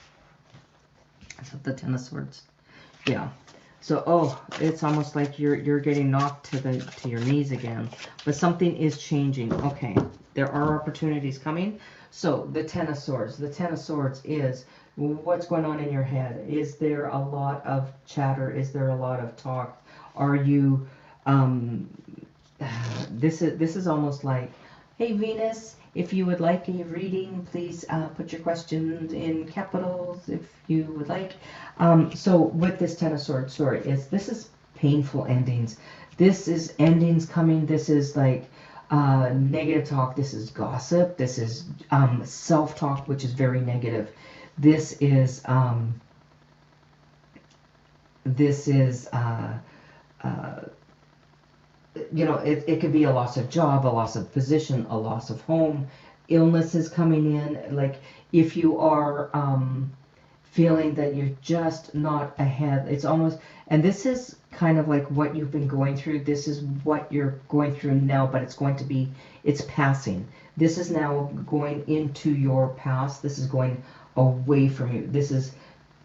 So the Ten of Swords. Yeah. So it's almost like you're getting knocked to your knees again. But something is changing. Okay. There are opportunities coming. So the Ten of Swords. The Ten of Swords is what's going on in your head. Is there a lot of chatter? Is there a lot of talk? Are you this is almost like, hey Venus, if you would like a reading, please put your questions in capitals if you would like. So with this Ten of Swords, this is painful endings. This is endings coming. This is like negative talk. This is gossip. This is self-talk, which is very negative. This is it could be a loss of job, a loss of position, a loss of home, illnesses coming in. Like if you are feeling that you're just not ahead, it's almost, and this is kind of like what you've been going through. This is what you're going through now, but it's passing. This is now going into your past. This is going away from you. This is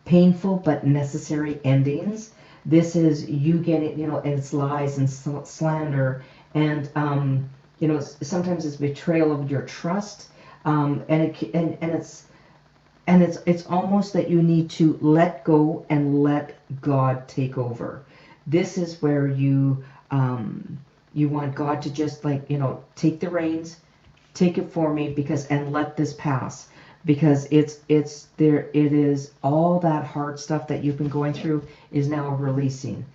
painful but necessary endings. This is you getting, and it's lies and slander, and sometimes it's betrayal of your trust, and it's almost that you need to let go and let God take over. This is where you want God to just take the reins, take it for me, and let this pass. Because it is all that hard stuff that you've been going through is now releasing.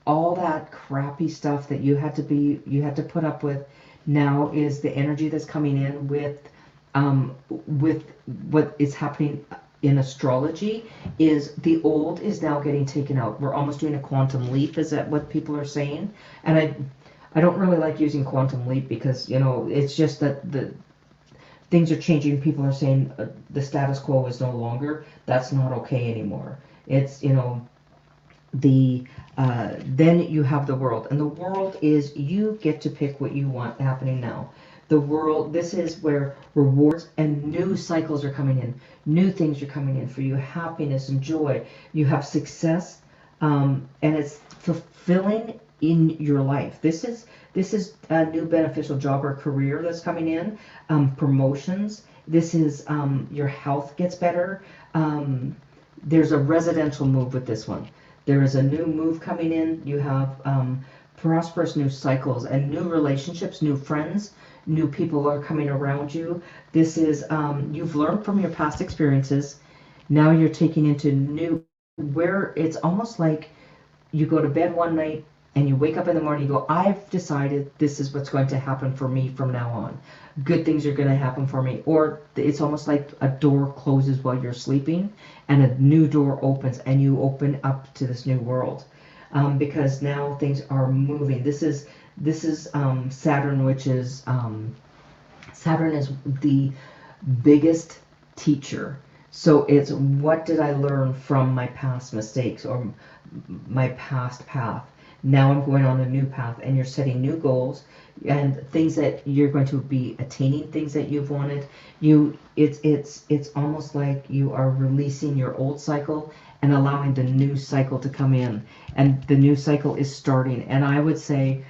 All that crappy stuff that you had to put up with now is the energy that's coming in with what is happening in astrology. Is the old is now getting taken out. We're almost doing a quantum leap. Is that what people are saying? And I don't really like using quantum leap because it's just that things are changing. People are saying the status quo is no longer. That's not okay anymore. It's, you know, then you have the world, and the world is you get to pick what you want happening now. The world, this is where rewards and new cycles are coming in, new things are coming in for you, happiness and joy. You have success, and it's fulfilling in your life. This is a new beneficial job or career that's coming in, promotions. This is your health gets better. There's a residential move with this one. There is a new move coming in. You have prosperous new cycles and new relationships, new friends, new people are coming around you. This is, you've learned from your past experiences. Now you're taking into new, where it's almost like you go to bed one night and you wake up in the morning, you go, I've decided this is what's going to happen for me from now on. Good things are going to happen for me. Or it's almost like a door closes while you're sleeping and a new door opens and you open up to this new world. Because now things are moving. This is Saturn, which is, Saturn is the biggest teacher. So it's, what did I learn from my past mistakes or my past path? Now I'm going on a new path, and you're setting new goals and things that you're going to be attaining, things that you've wanted. It's almost like you are releasing your old cycle and allowing the new cycle to come in, and the new cycle is starting. And I would say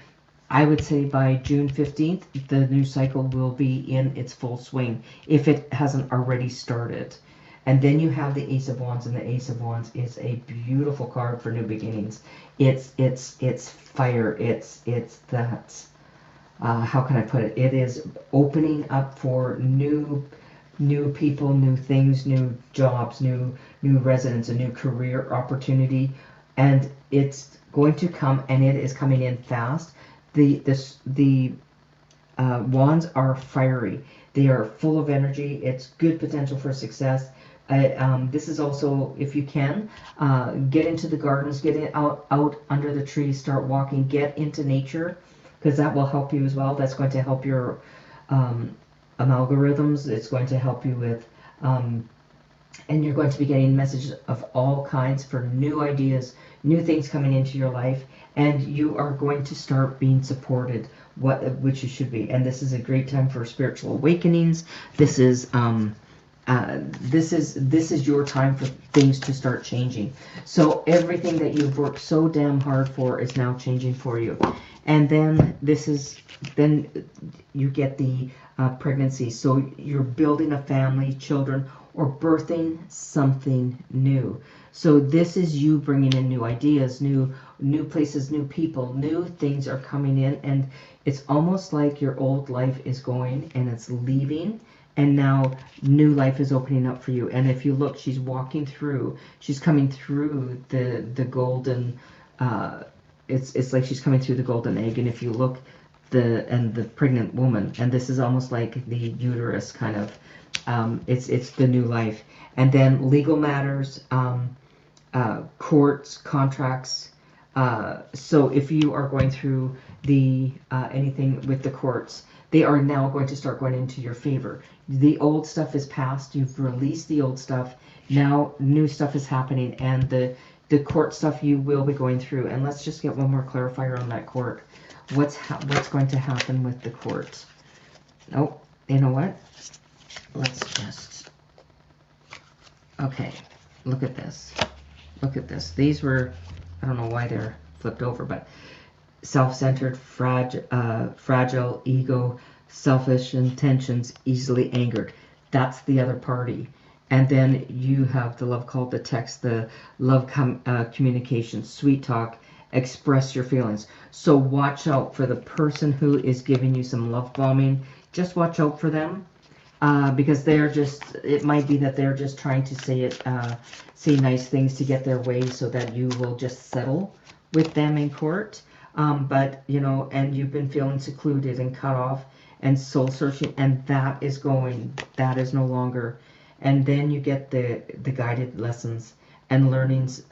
by June 15th, the new cycle will be in its full swing if it hasn't already started. And then you have the Ace of Wands, and the Ace of Wands is a beautiful card for new beginnings. It's fire. It's that. How can I put it? It is opening up for new people, new things, new jobs, new residents, a new career opportunity, and it's going to come, and it is coming in fast. The wands are fiery. They are full of energy. It's good potential for success. This is also, if you can, get into the gardens, get out under the trees, start walking, get into nature, because that will help you as well. That's going to help your algorithms. It's going to help you with, and you're going to be getting messages of all kinds for new ideas, new things coming into your life, and you are going to start being supported, which you should be. And this is a great time for spiritual awakenings. This is this is your time for things to start changing. So everything that you've worked so damn hard for is now changing for you. And then then you get the pregnancy. So you're building a family, children, or birthing something new. So this is you bringing in new ideas, new places, new people, new things are coming in, and it's almost like your old life is going and it's leaving. And now new life is opening up for you. And if you look, she's walking through, she's coming through the golden, it's like she's coming through the golden egg. And if you look, the pregnant woman, and this is almost like the uterus kind of, it's the new life. And then legal matters, courts, contracts. So if you are going through the anything with the courts, they are now going to start going into your favor. The old stuff is past. You've released the old stuff. Now new stuff is happening, and the court stuff you will be going through. And let's just get one more clarifier on that court. What's going to happen with the court? Oh, you know what? Let's just... Okay, look at this. Look at this. These were... I don't know why they're flipped over, but... Self-centered, fragile, ego, selfish intentions, easily angered. That's the other party. And then you have the love call, the text, the love communication, sweet talk, express your feelings. So watch out for the person who is giving you some love bombing. Just watch out for them, because they're just, it might be that they're just trying to say nice things to get their way so that you will just settle with them in court. But, you know, and you've been feeling secluded and cut off and soul searching, and that is going, that is no longer. And then you get the guided lessons and learnings.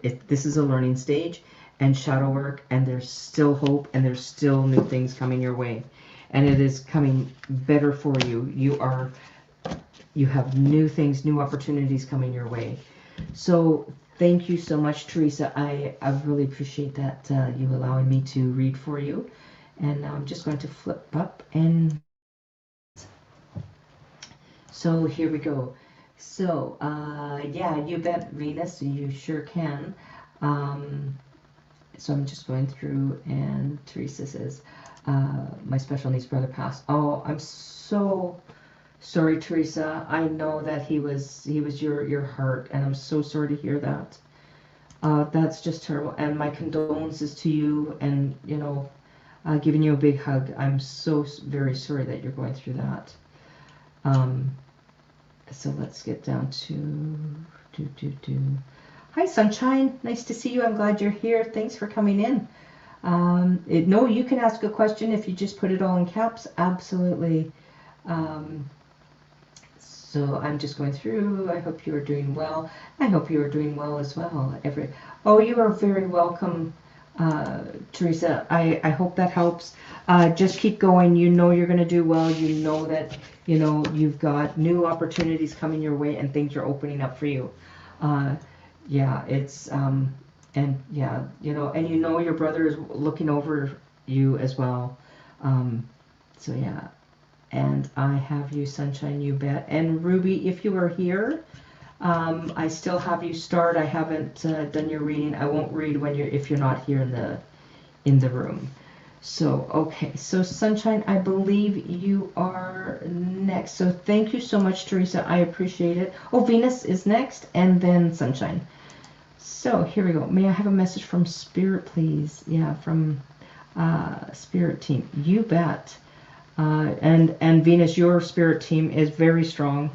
This is a learning stage and shadow work, and there's still hope, and there's still new things coming your way. and it is coming better for you. You have new things, new opportunities coming your way. So thank you so much, Teresa. I really appreciate that you allowing me to read for you. And now I'm just going to flip up, and so here we go. So yeah, you bet, Venus, you sure can. So I'm just going through, and Teresa says, my special needs brother passed. Oh, I'm so sorry, Teresa. I know that he was your heart, and I'm so sorry to hear that. That's just terrible. And my condolences to you, and giving you a big hug. I'm so very sorry that you're going through that. So let's get down to Hi, Sunshine. Nice to see you. I'm glad you're here. Thanks for coming in. No, you can ask a question if you just put it all in caps. Absolutely. So I'm just going through. I hope you are doing well. I hope you are doing well as well. Oh, you are very welcome, Teresa. I hope that helps. Just keep going. You know you're going to do well. You know that you've got new opportunities coming your way, and things are opening up for you. Yeah, it's and yeah, and your brother is looking over you as well. So yeah. And I have you, Sunshine, you bet. And Ruby, if you are here, I still have you start. I haven't done your reading. I won't read if you're not here in the room. So okay, so Sunshine, I believe you are next. So thank you so much, Teresa. I appreciate it. Oh, Venus is next, and then Sunshine. So here we go. May I have a message from Spirit, please? Yeah, from Spirit team. You bet. And Venus, your spirit team is very strong.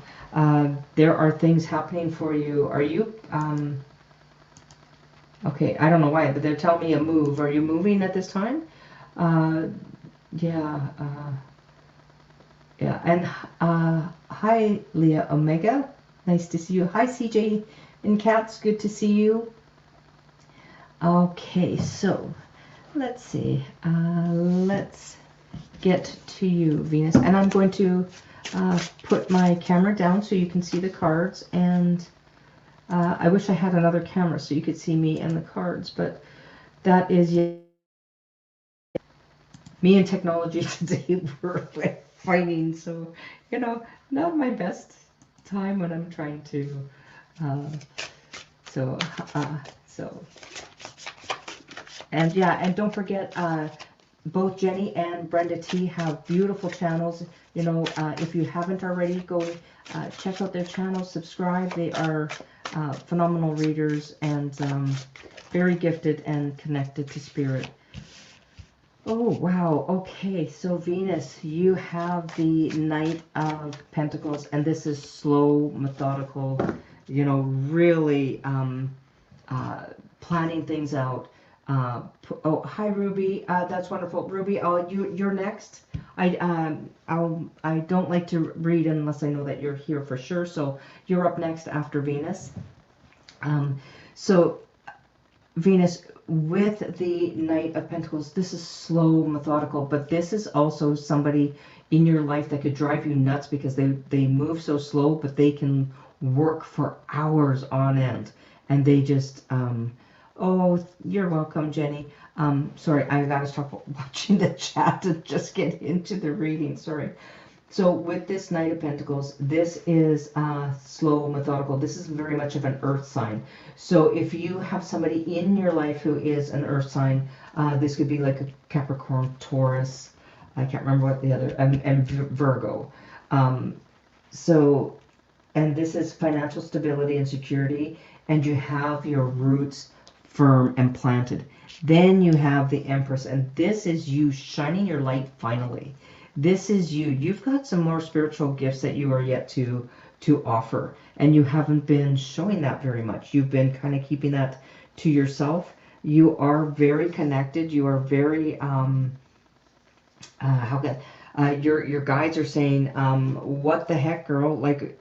There are things happening for you. Are you, okay, I don't know why, but they're telling me a move. Are you moving at this time? Yeah, yeah. And hi, Leah Omega. Nice to see you. Hi, CJ and Cats. Good to see you. Okay, so let's see. Let's get to you, Venus, and I'm going to put my camera down so you can see the cards, and I wish I had another camera so you could see me and the cards, but that is me and technology today. We're fighting, so not my best time when I'm trying to so and yeah, and don't forget both Jenny and Brenda T have beautiful channels. If you haven't already, go check out their channels, subscribe. They are phenomenal readers and very gifted and connected to spirit. Oh, wow. Okay, so Venus, you have the Knight of Pentacles, and this is slow, methodical, really planning things out. Oh, hi, Ruby. That's wonderful, Ruby. You're next. I don't like to read unless I know that you're here for sure. So you're up next after Venus. So Venus, with the Knight of Pentacles, this is slow, methodical, but this is also somebody in your life that could drive you nuts because they move so slow, but they can work for hours on end, and they just oh, you're welcome, Jenny. Sorry, I gotta stop watching the chat and just get into the reading. Sorry. So with this Knight of Pentacles, this is slow, methodical. This is very much of an earth sign. So if you have somebody in your life who is an earth sign, this could be like a Capricorn, Taurus. I can't remember what the other, and Virgo. So, and this is financial stability and security, and you have your roots firm and planted. Then you have the Empress, and this is you shining your light finally. This is you. You've got some more spiritual gifts that you are yet to offer, and you haven't been showing that very much. You've been kind of keeping that to yourself. You are very connected. You are very your guides are saying, what the heck, girl? Like,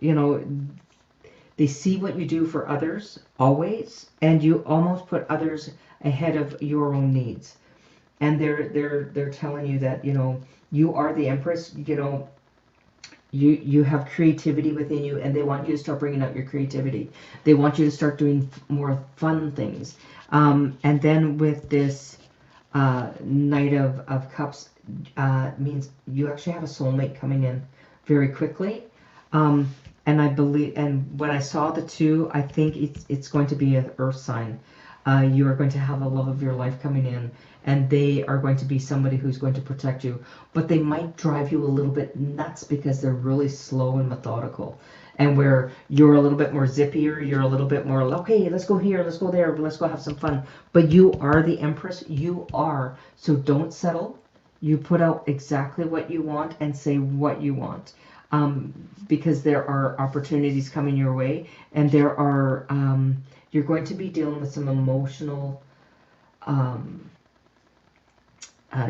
they see what you do for others always, and you almost put others ahead of your own needs. and they're telling you that, you know, you are the Empress. You know, you have creativity within you, and they want you to start bringing out your creativity. They want you to start doing more fun things. And then with this Knight of Cups, means you actually have a soulmate coming in very quickly. And I believe, and when I saw the two, I think it's going to be an earth sign. You are going to have a love of your life coming in, and they are going to be somebody who's going to protect you. But they might drive you a little bit nuts because they're really slow and methodical. And where you're a little bit more zippier, you're a little bit more, okay, let's go here, let's go there, let's go have some fun. But you are the Empress, you are. So don't settle. You put out exactly what you want and say what you want. Because there are opportunities coming your way, and there are, you're going to be dealing with some emotional,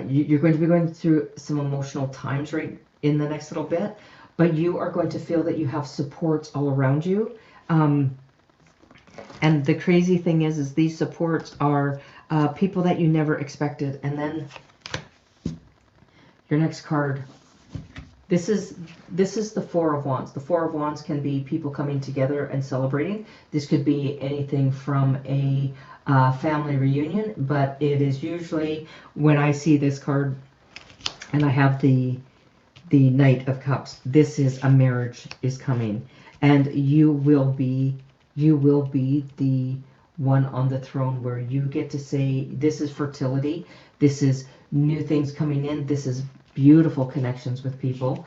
you're going to be going through some emotional times right in the next little bit, but you are going to feel that you have supports all around you. And the crazy thing is these supports are people that you never expected. And then your next card. This is the Four of Wands. The Four of Wands can be people coming together and celebrating. This could be anything from a family reunion, but it is usually, when I see this card and I have the Knight of Cups, this is a marriage is coming, and you will be the one on the throne where you get to say, this is fertility, this is new things coming in, this is beautiful connections with people.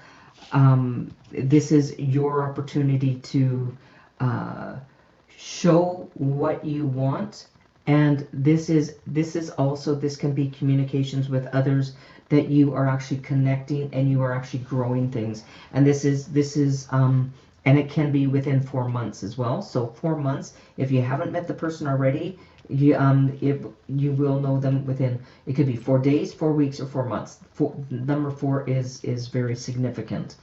This is your opportunity to show what you want, and this is also, this can be communications with others, that you are actually connecting and you are actually growing things. And this is and it can be within 4 months as well. So 4 months, if you haven't met the person already, you will know them within, it could be 4 days, 4 weeks, or 4 months. Number 4 is very significant.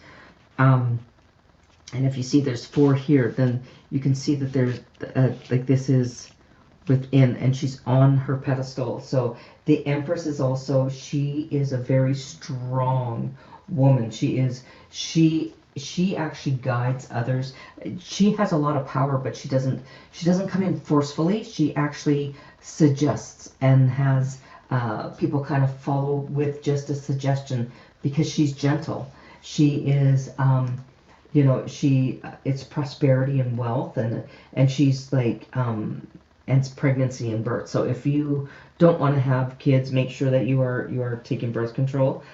And if you see there's 4 here, then you can see that there's like this is within, and she's on her pedestal. So the Empress is also, she is a very strong woman. She actually guides others. She has a lot of power, but she doesn't come in forcefully. She actually suggests and has people kind of follow with just a suggestion, because she's gentle. She is you know, it's prosperity and wealth, and she's like and it's pregnancy and birth. So if you don't want to have kids, make sure that you are taking birth control.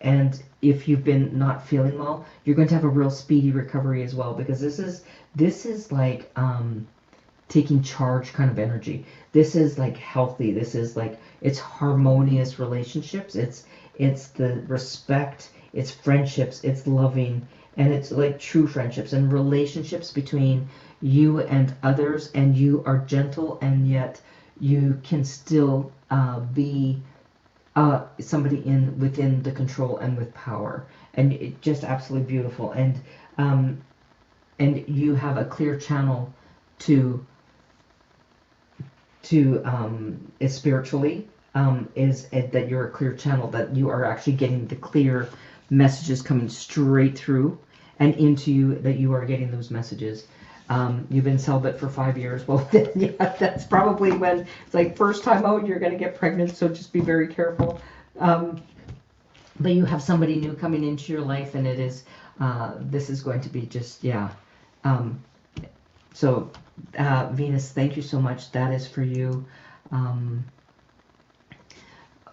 And if you've been not feeling well, you're going to have a real speedy recovery as well, because this is like taking charge kind of energy. This is like healthy. This is like, it's harmonious relationships. It's the respect. It's friendships. It's loving, and it's like true friendships and relationships between you and others. And you are gentle, and yet you can still be somebody within the control and with power, and it just absolutely beautiful. And you have a clear channel to spiritually, is that you're a clear channel, that you are actually getting the clear messages coming straight through and into you, that you are getting those messages. You've been celibate for 5 years. Well, then, yeah, that's probably when it's like first time out, you're going to get pregnant. So just be very careful. But you have somebody new coming into your life, and it is, this is going to be just, yeah. So Venus, thank you so much. That is for you.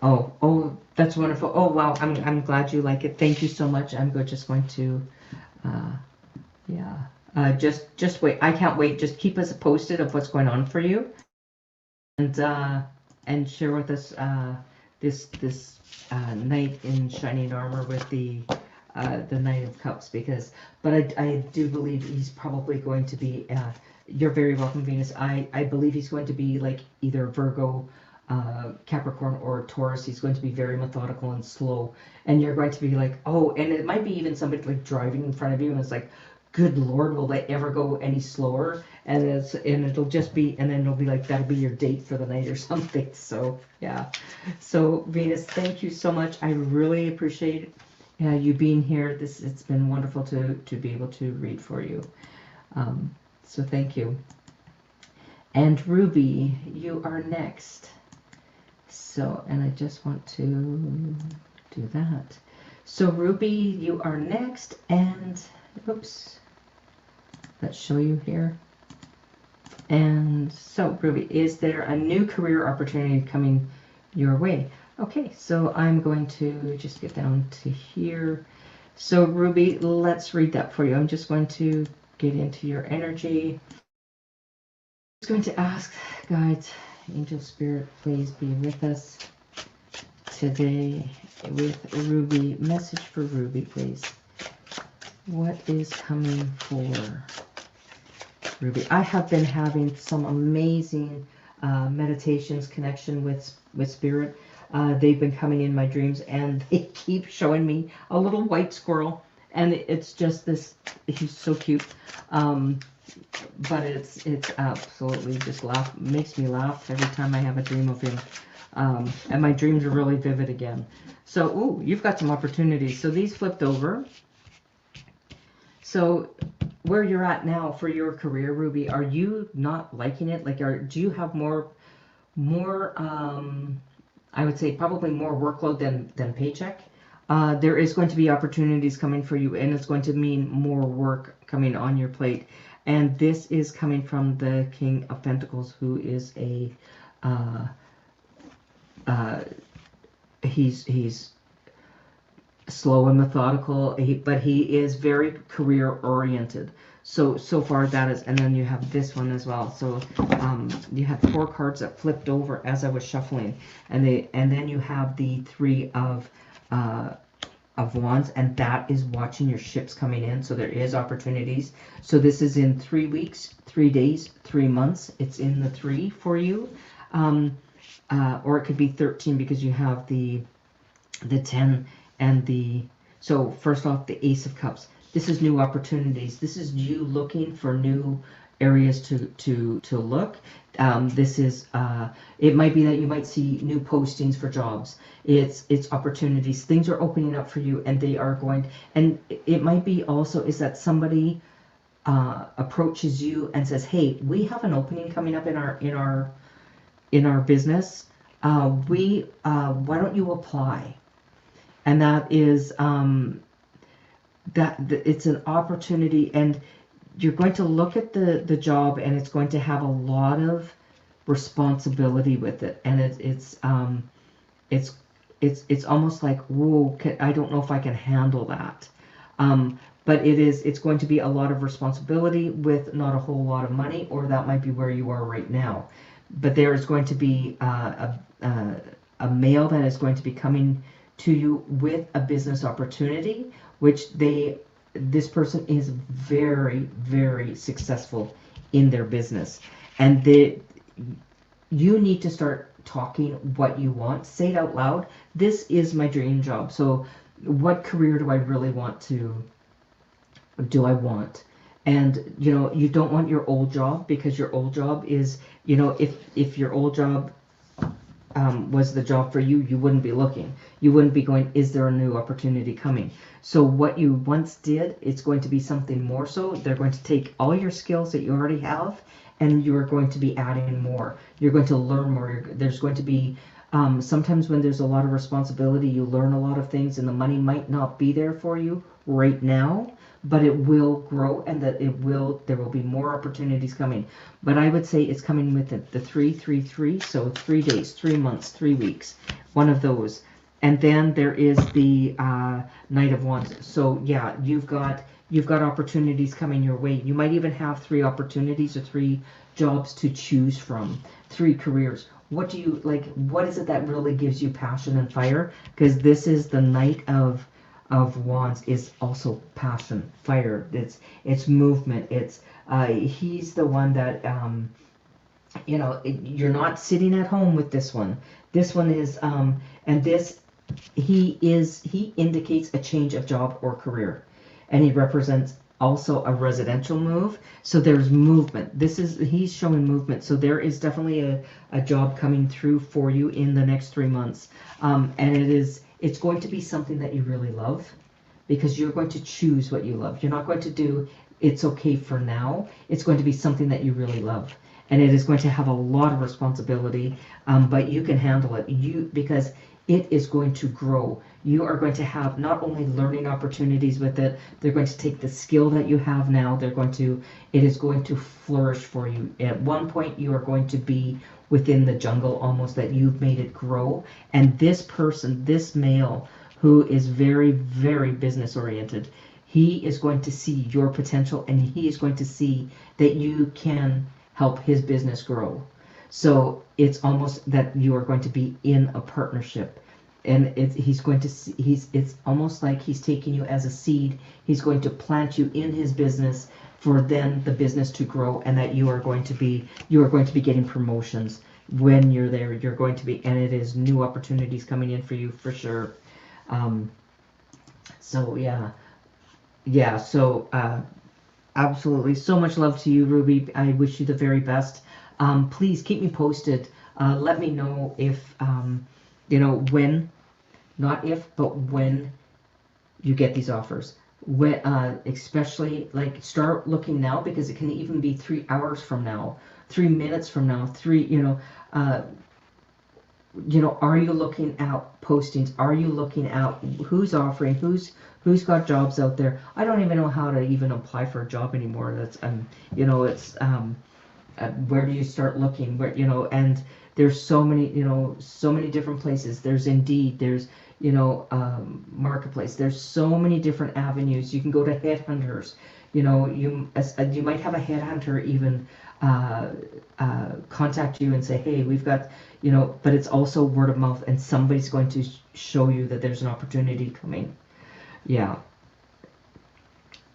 Oh, that's wonderful. Oh, wow. I'm glad you like it. Thank you so much. I'm just going to, yeah. Just wait. I can't wait. Just keep us posted of what's going on for you, and share with us this knight in shining armor with the Knight of Cups, but I do believe he's probably going to be. You're very welcome, Venus. I believe he's going to be like either Virgo, Capricorn, or Taurus. He's going to be very methodical and slow, and you're going to be like, oh, and it might be even somebody like driving in front of you, and it's like, good Lord, will they ever go any slower? And it'll just be, and then it'll be like, that'll be your date for the night or something. So yeah. So Venus, thank you so much. I really appreciate you being here. It's been wonderful to be able to read for you. So thank you. And Ruby, you are next. So, and I just want to do that. So Ruby, you are next, and oops, let's show you here. And so Ruby, is there a new career opportunity coming your way? Okay, so I'm going to just get down to here. So Ruby, let's read that for you. I'm just going to get into your energy. I'm just going to ask, guides, angel spirit, please be with us today with Ruby. Message for Ruby, please. What is coming for Ruby? I have been having some amazing meditations, connection with spirit. They've been coming in my dreams, and they keep showing me a little white squirrel, and it's just this. He's so cute, but it's absolutely just makes me laugh every time I have a dream of him. And my dreams are really vivid again. So, ooh, you've got some opportunities. So these flipped over. So where you're at now for your career, Ruby, are you not liking it? Like, do you have more, I would say probably more workload than paycheck? There is going to be opportunities coming for you, and it's going to mean more work coming on your plate. And this is coming from the King of Pentacles, who is a, he's slow and methodical, but he is very career oriented. So far that is, and then you have this one as well. So you have 4 cards that flipped over as I was shuffling, and then you have the 3 of Wands, and that is watching your ships coming in. So there is opportunities. So this is in 3 weeks, 3 days, 3 months. It's in the 3 for you, or it could be 13 because you have the 10 and the. So first off, the Ace of Cups. This is new opportunities. This is you looking for new areas to look. This is, it might be that you might see new postings for jobs. It's opportunities. Things are opening up for you, and they are going, and it might be also is that somebody approaches you and says, hey, we have an opening coming up in our business. Why don't you apply? And that is, it's an opportunity, and you're going to look at the job, and it's going to have a lot of responsibility with it, and it's almost like, whoa, I don't know if I can handle that. But it's going to be a lot of responsibility with not a whole lot of money, or that might be where you are right now. But there is going to be a male that is going to be coming to you with a business opportunity, which this person is very, very successful in their business, and you need to start talking what you want. Say it out loud. This is my dream job. So what career do I really want And you don't want your old job, because your old job is, if your old job was the job for you, you wouldn't be looking. You wouldn't be going, is there a new opportunity coming? So what you once did, it's going to be something more so. They're going to take all your skills that you already have, and you're going to be adding more. You're going to learn more. There's going to be, sometimes when there's a lot of responsibility, you learn a lot of things, and the money might not be there for you right now, but it will grow, and there will be more opportunities coming. But I would say it's coming with the 333, so 3 days, 3 months, 3 weeks, one of those. And then there is the Knight of Wands. So yeah, you've got opportunities coming your way. You might even have 3 opportunities or 3 jobs to choose from, 3 careers. What do you like? What is it that really gives you passion and fire? Because this is the Knight of Wands, is also passion, fire. It's movement. It's he's the one that you're not sitting at home with this one. This one is and this he indicates a change of job or career, and he represents also a residential move. So there's movement. He's showing movement. So there is definitely a job coming through for you in the next 3 months. And it's going to be something that you really love, because you're going to choose what you love. You're not going to do it's okay for now. It's going to be something that you really love. And it is going to have a lot of responsibility, but you can handle it. Because it is going to grow. You are going to have not only learning opportunities with it, they're going to take the skill that you have now, it is going to flourish for you. At one point, you are going to be within the jungle almost, that you've made it grow. And this person, this male, who is very, very business oriented, he is going to see your potential, and he is going to see that you can help his business grow. So it's almost that you are going to be in a partnership, and it's almost like he's taking you as a seed. He's going to plant you in his business for then the business to grow, and that you are going to be getting promotions when you're there. You're going to be, and it is new opportunities coming in for you for sure. So yeah. So absolutely, so much love to you, Ruby. I wish you the very best. Please keep me posted. Let me know if, when, not if, but when you get these offers. When, especially, like, start looking now, because it can even be 3 hours from now, 3 minutes from now, are you looking at postings? Are you looking at who's offering, who's got jobs out there? I don't even know how to even apply for a job anymore. That's, it's, where do you start looking? And there's so many different places. There's Indeed, there's Marketplace. There's so many different avenues. You can go to headhunters. You might have a headhunter even contact you and say, hey, we've got, but it's also word of mouth, and somebody's going to show you that there's an opportunity coming. Yeah.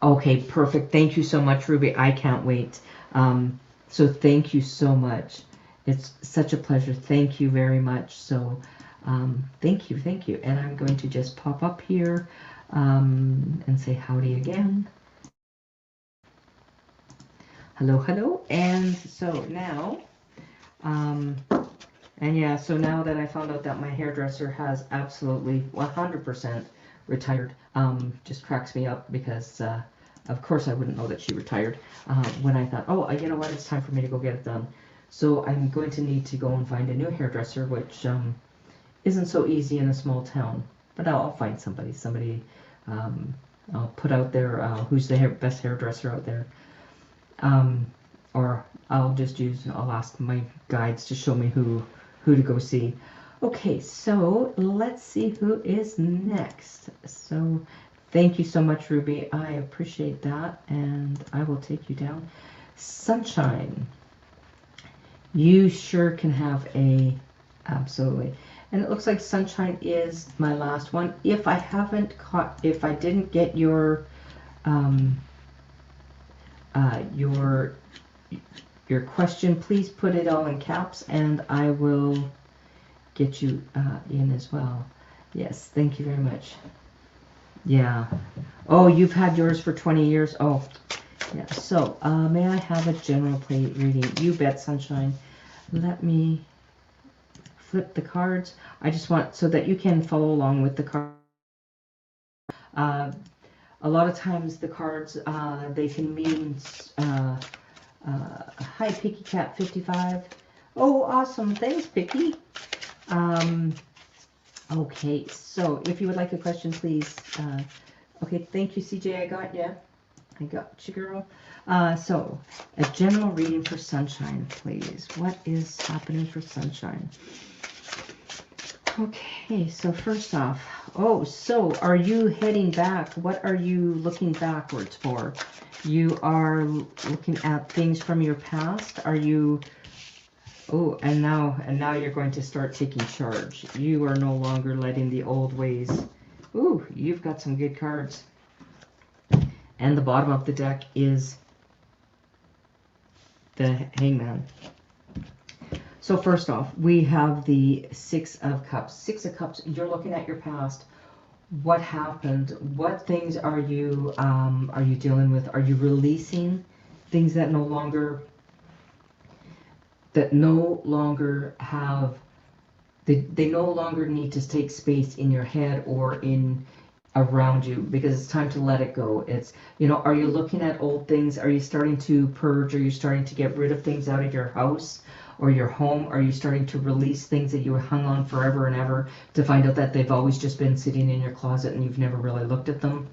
Okay, perfect. Thank you so much, Ruby. I can't wait. So thank you so much. It's such a pleasure. Thank you very much. So thank you. And I'm going to just pop up here and say howdy again. Hello. And so now, so now that I found out that my hairdresser has absolutely 100% retired, just cracks me up, because of course I wouldn't know that she retired when I thought, oh, you know what, it's time for me to go get it done. So I'm going to need to go and find a new hairdresser, which isn't so easy in a small town. But I'll find somebody. I'll put out there who's the best hairdresser out there. Or I'll ask my guides to show me who to go see. Okay, so let's see who is next. So thank you so much, Ruby. I appreciate that, and I will take you down. Sunshine. You sure can have absolutely. And it looks like Sunshine is my last one. If I didn't get your question, please put it all in caps, and I will get you in as well. Yes, thank you very much. Yeah. Oh, you've had yours for 20 years. Oh, yeah. So, may I have a general plate reading? You bet, Sunshine. Let me flip the cards. I just want so that you can follow along with the card. A lot of times the cards, they can mean, hi, Picky Cat 55. Oh, awesome. Thanks, Picky. Okay, so if you would like a question, please. Okay, thank you, CJ. I got you, girl. So, a general reading for Sunshine, please. What is happening for Sunshine? Okay, so first off, so are you heading back? What are you looking backwards for? You are looking at things from your past? Are you... Oh, and now you're going to start taking charge. You are no longer letting the old ways... Ooh, you've got some good cards. And the bottom of the deck is the Hangman. So first off, we have the Six of Cups. Six of Cups, you're looking at your past. what happened? What things are you dealing with? Are you releasing things that no longer have they no longer need to take space in your head or in around you, because it's time to let it go. It's, are you looking at old things? Are you starting to purge? Are you starting to get rid of things out of your house or your home? Are you starting to release things that you hung on forever and ever to find out that they've always just been sitting in your closet and you've never really looked at them?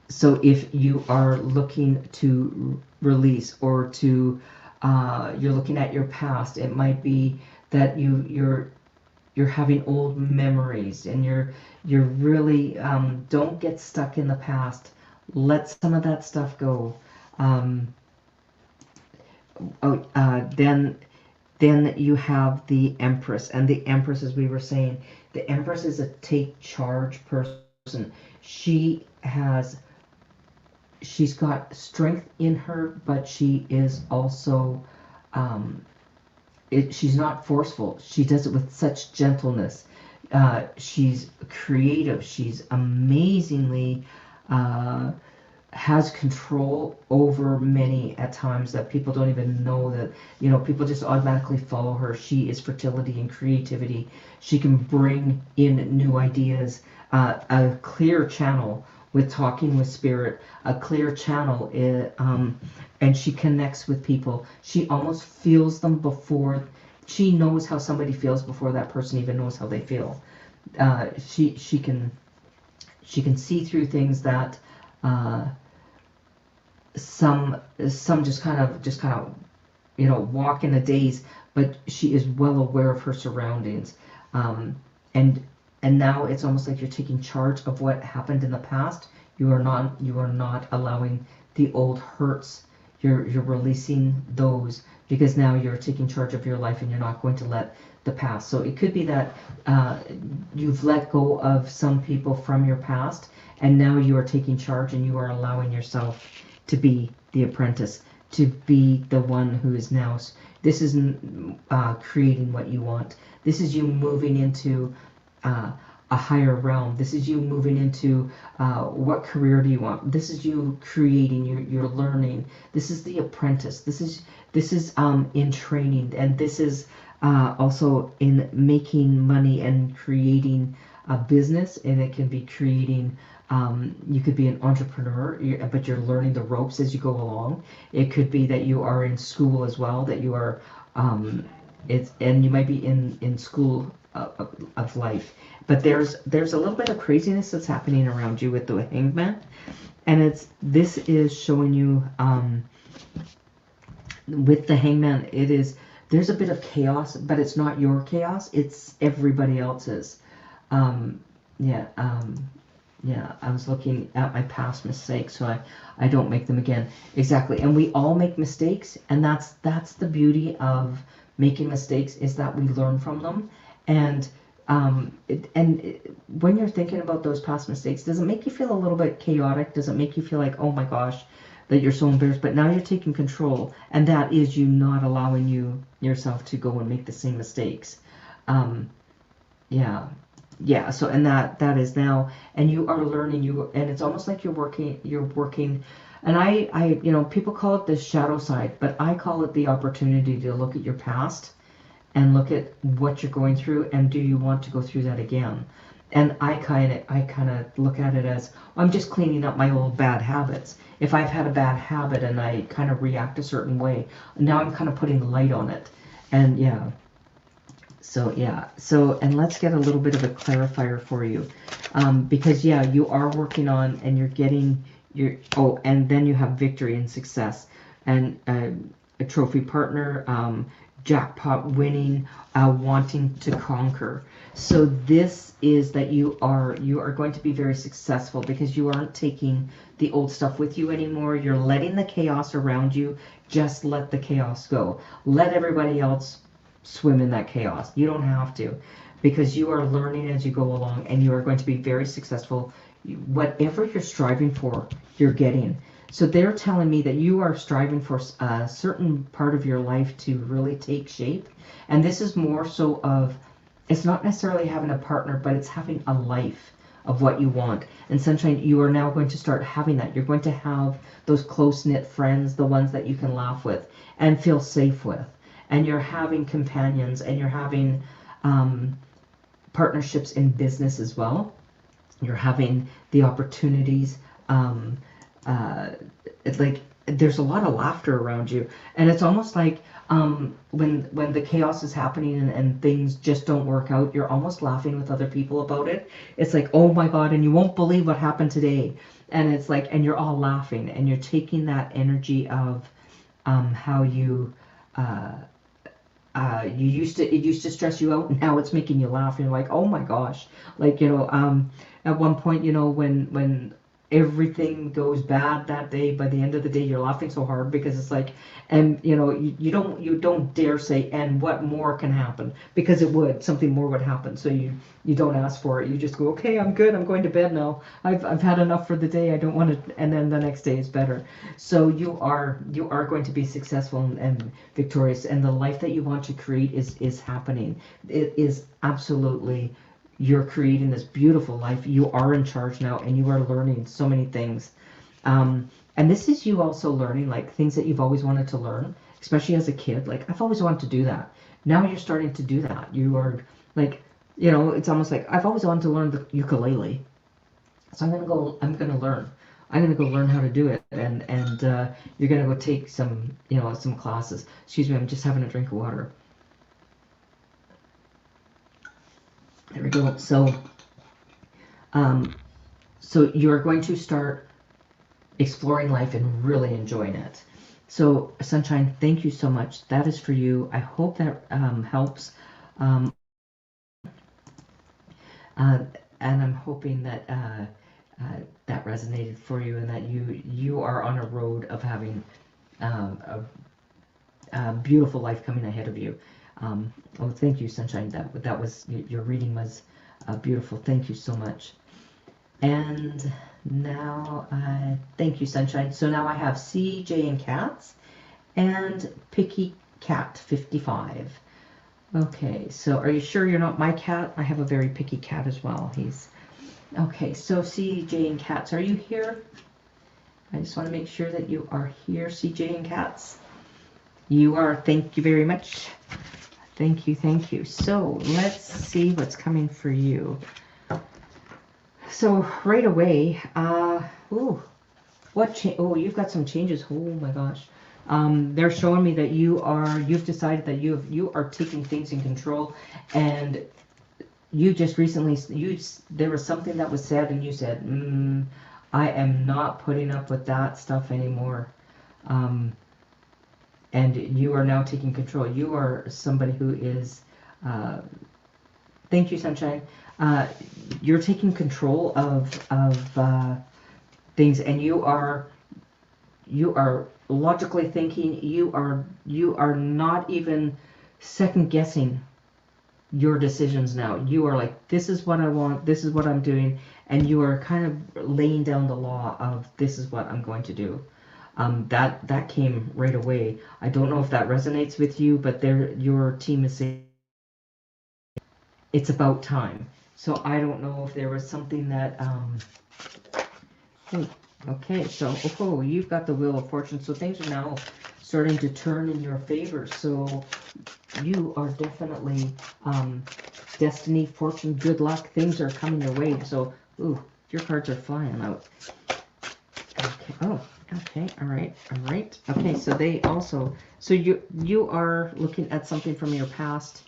So if you are looking to release, or to you're looking at your past, it might be that you're having old memories, and you're really, don't get stuck in the past. Let some of that stuff go. Then you have the Empress, and the Empress, as we were saying, the Empress is a take charge person. She's got strength in her, but she is also, she's not forceful. She does it with such gentleness. She's creative. She's amazingly has control over many at times that people don't even know that, people just automatically follow her. She is fertility and creativity. She can bring in new ideas, a clear channel with talking with spirit, a clear channel, and she connects with people. She almost feels them before, she knows how somebody feels before that person even knows how they feel. She can see through things that some just kind of walk in a daze, but she is well aware of her surroundings, and now it's almost like you're taking charge of what happened in the past. You are not allowing the old hurts. You're releasing those, because now you're taking charge of your life, and you're not going to let the past. So it could be that you've let go of some people from your past, and now you are taking charge, and you are allowing yourself to be the apprentice, to be the one who is now. This isn't creating what you want. This is you moving into a higher realm. This is you moving into what career do you want. This is you creating. You're learning. This is the apprentice. This is in training, and this is also in making money and creating a business. And it can be creating. You could be an entrepreneur, but you're learning the ropes as you go along. It could be that you are in school as well, that you are, and you might be in school of life. But there's a little bit of craziness that's happening around you with the Hangman, and this is showing you with the Hangman. There's a bit of chaos, but it's not your chaos. It's everybody else's. Yeah, I was looking at my past mistakes, so I don't make them again. Exactly, and we all make mistakes, and that's the beauty of making mistakes, is that we learn from them. And when you're thinking about those past mistakes, does it make you feel a little bit chaotic? Does it make you feel like, oh my gosh, that you're so embarrassed? But now you're taking control, and that is you not allowing yourself to go and make the same mistakes. Yeah, so, and that is now, and you are learning, and it's almost like you're working, and I people call it the shadow side, but I call it the opportunity to look at your past and look at what you're going through, and do you want to go through that again? And I kind of look at it as, I'm just cleaning up my old bad habits. If I've had a bad habit and I kind of react a certain way, now I'm kind of putting light on it. And so and let's get a little bit of a clarifier for you, because you are working on, and you're getting and then you have victory and success, and a trophy partner, jackpot winning, wanting to conquer. So this is that you are going to be very successful, because you aren't taking the old stuff with you anymore. You're letting the chaos around you. Just let the chaos go. Let everybody else swim in that chaos. You don't have to, because you are learning as you go along, and you are going to be very successful. Whatever you're striving for, you're getting. So they're telling me that you are striving for a certain part of your life to really take shape, and this is more so of it's not necessarily having a partner, but it's having a life of what you want. And Sunshine, you are now going to start having that. You're going to have those close-knit friends, the ones that you can laugh with and feel safe with. And you're having companions, and you're having partnerships in business as well. You're having the opportunities. It's like there's a lot of laughter around you, and it's almost like when the chaos is happening and things just don't work out, you're almost laughing with other people about it. It's like, oh my God, and you won't believe what happened today. And it's like, and you're all laughing, and you're taking that energy of how you it used to stress you out, and now it's making you laugh. You're like, oh my gosh, like, at one point, when everything goes bad that day, by the end of the day, you're laughing so hard because it's like, and you don't dare say, and what more can happen, because something more would happen. So you don't ask for it. You just go, okay, I'm good. I'm going to bed now. I've had enough for the day. I don't want to. And then the next day is better. So you are going to be successful and victorious, and the life that you want to create is happening. It is absolutely. You're creating this beautiful life. You are in charge now, and you are learning so many things. And this is you also learning like things that you've always wanted to learn, especially as a kid. Like, I've always wanted to do that. Now you're starting to do that. You are like, it's almost like I've always wanted to learn the ukulele. So I'm gonna learn. I'm gonna go learn how to do it, and you're gonna go take some classes. Excuse me, I'm just having a drink of water. There we go. So you're going to start exploring life and really enjoying it. So Sunshine, thank you so much. That is for you. I hope that helps. And I'm hoping that that resonated for you, and that you are on a road of having a beautiful life coming ahead of you. Oh, thank you, Sunshine. That was, your reading was beautiful. Thank you so much. And now, thank you, Sunshine. So now I have CJ and Cats and Picky Cat 55. Okay, so are you sure you're not my cat? I have a very picky cat as well. Okay, so CJ and Cats, are you here? I just want to make sure that you are here, CJ and Cats. You are. Thank you very much. Thank you, thank you. So let's see what's coming for you. So right away, you've got some changes. Oh my gosh. They're showing me that you've decided that you are taking things in control, and you just recently, there was something that was said, and you said, I am not putting up with that stuff anymore. And you are now taking control. You are somebody who is, thank you, Sunshine. You're taking control of things, and you are logically thinking. You are not even second guessing your decisions now. You are like, this is what I want. This is what I'm doing, and you are kind of laying down the law of this is what I'm going to do. That came right away. I don't know if that resonates with you, but your team is saying it's about time. So I don't know if there was something that okay, so you've got the Wheel of Fortune, so things are now starting to turn in your favor. So you are definitely destiny, fortune, good luck. Things are coming your way. So your cards are flying out. Okay. Okay, all right. Okay, so they also, so you are looking at something from your past,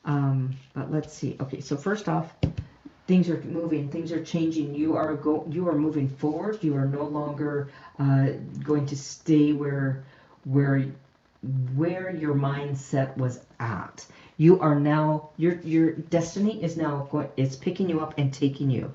but let's see. Okay, so first off, things are moving, things are changing. You are moving forward. You are no longer going to stay where your mindset was at. You are now, your destiny is now it's picking you up and taking you.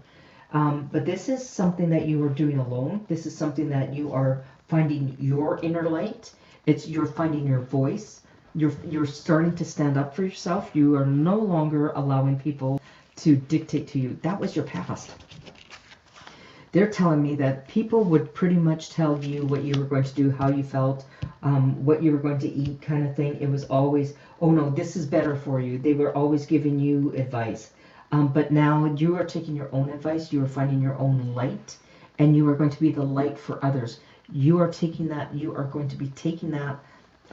But this is something that you are doing alone. This is something that you are finding your inner light. You're finding your voice. You're starting to stand up for yourself. You are no longer allowing people to dictate to you. That was your past. They're telling me that people would pretty much tell you what you were going to do, how you felt, what you were going to eat, kind of thing. It was always, oh no, this is better for you. They were always giving you advice. But now you are taking your own advice. You are finding your own light, and you are going to be the light for others. You are taking that. You are going to be taking that,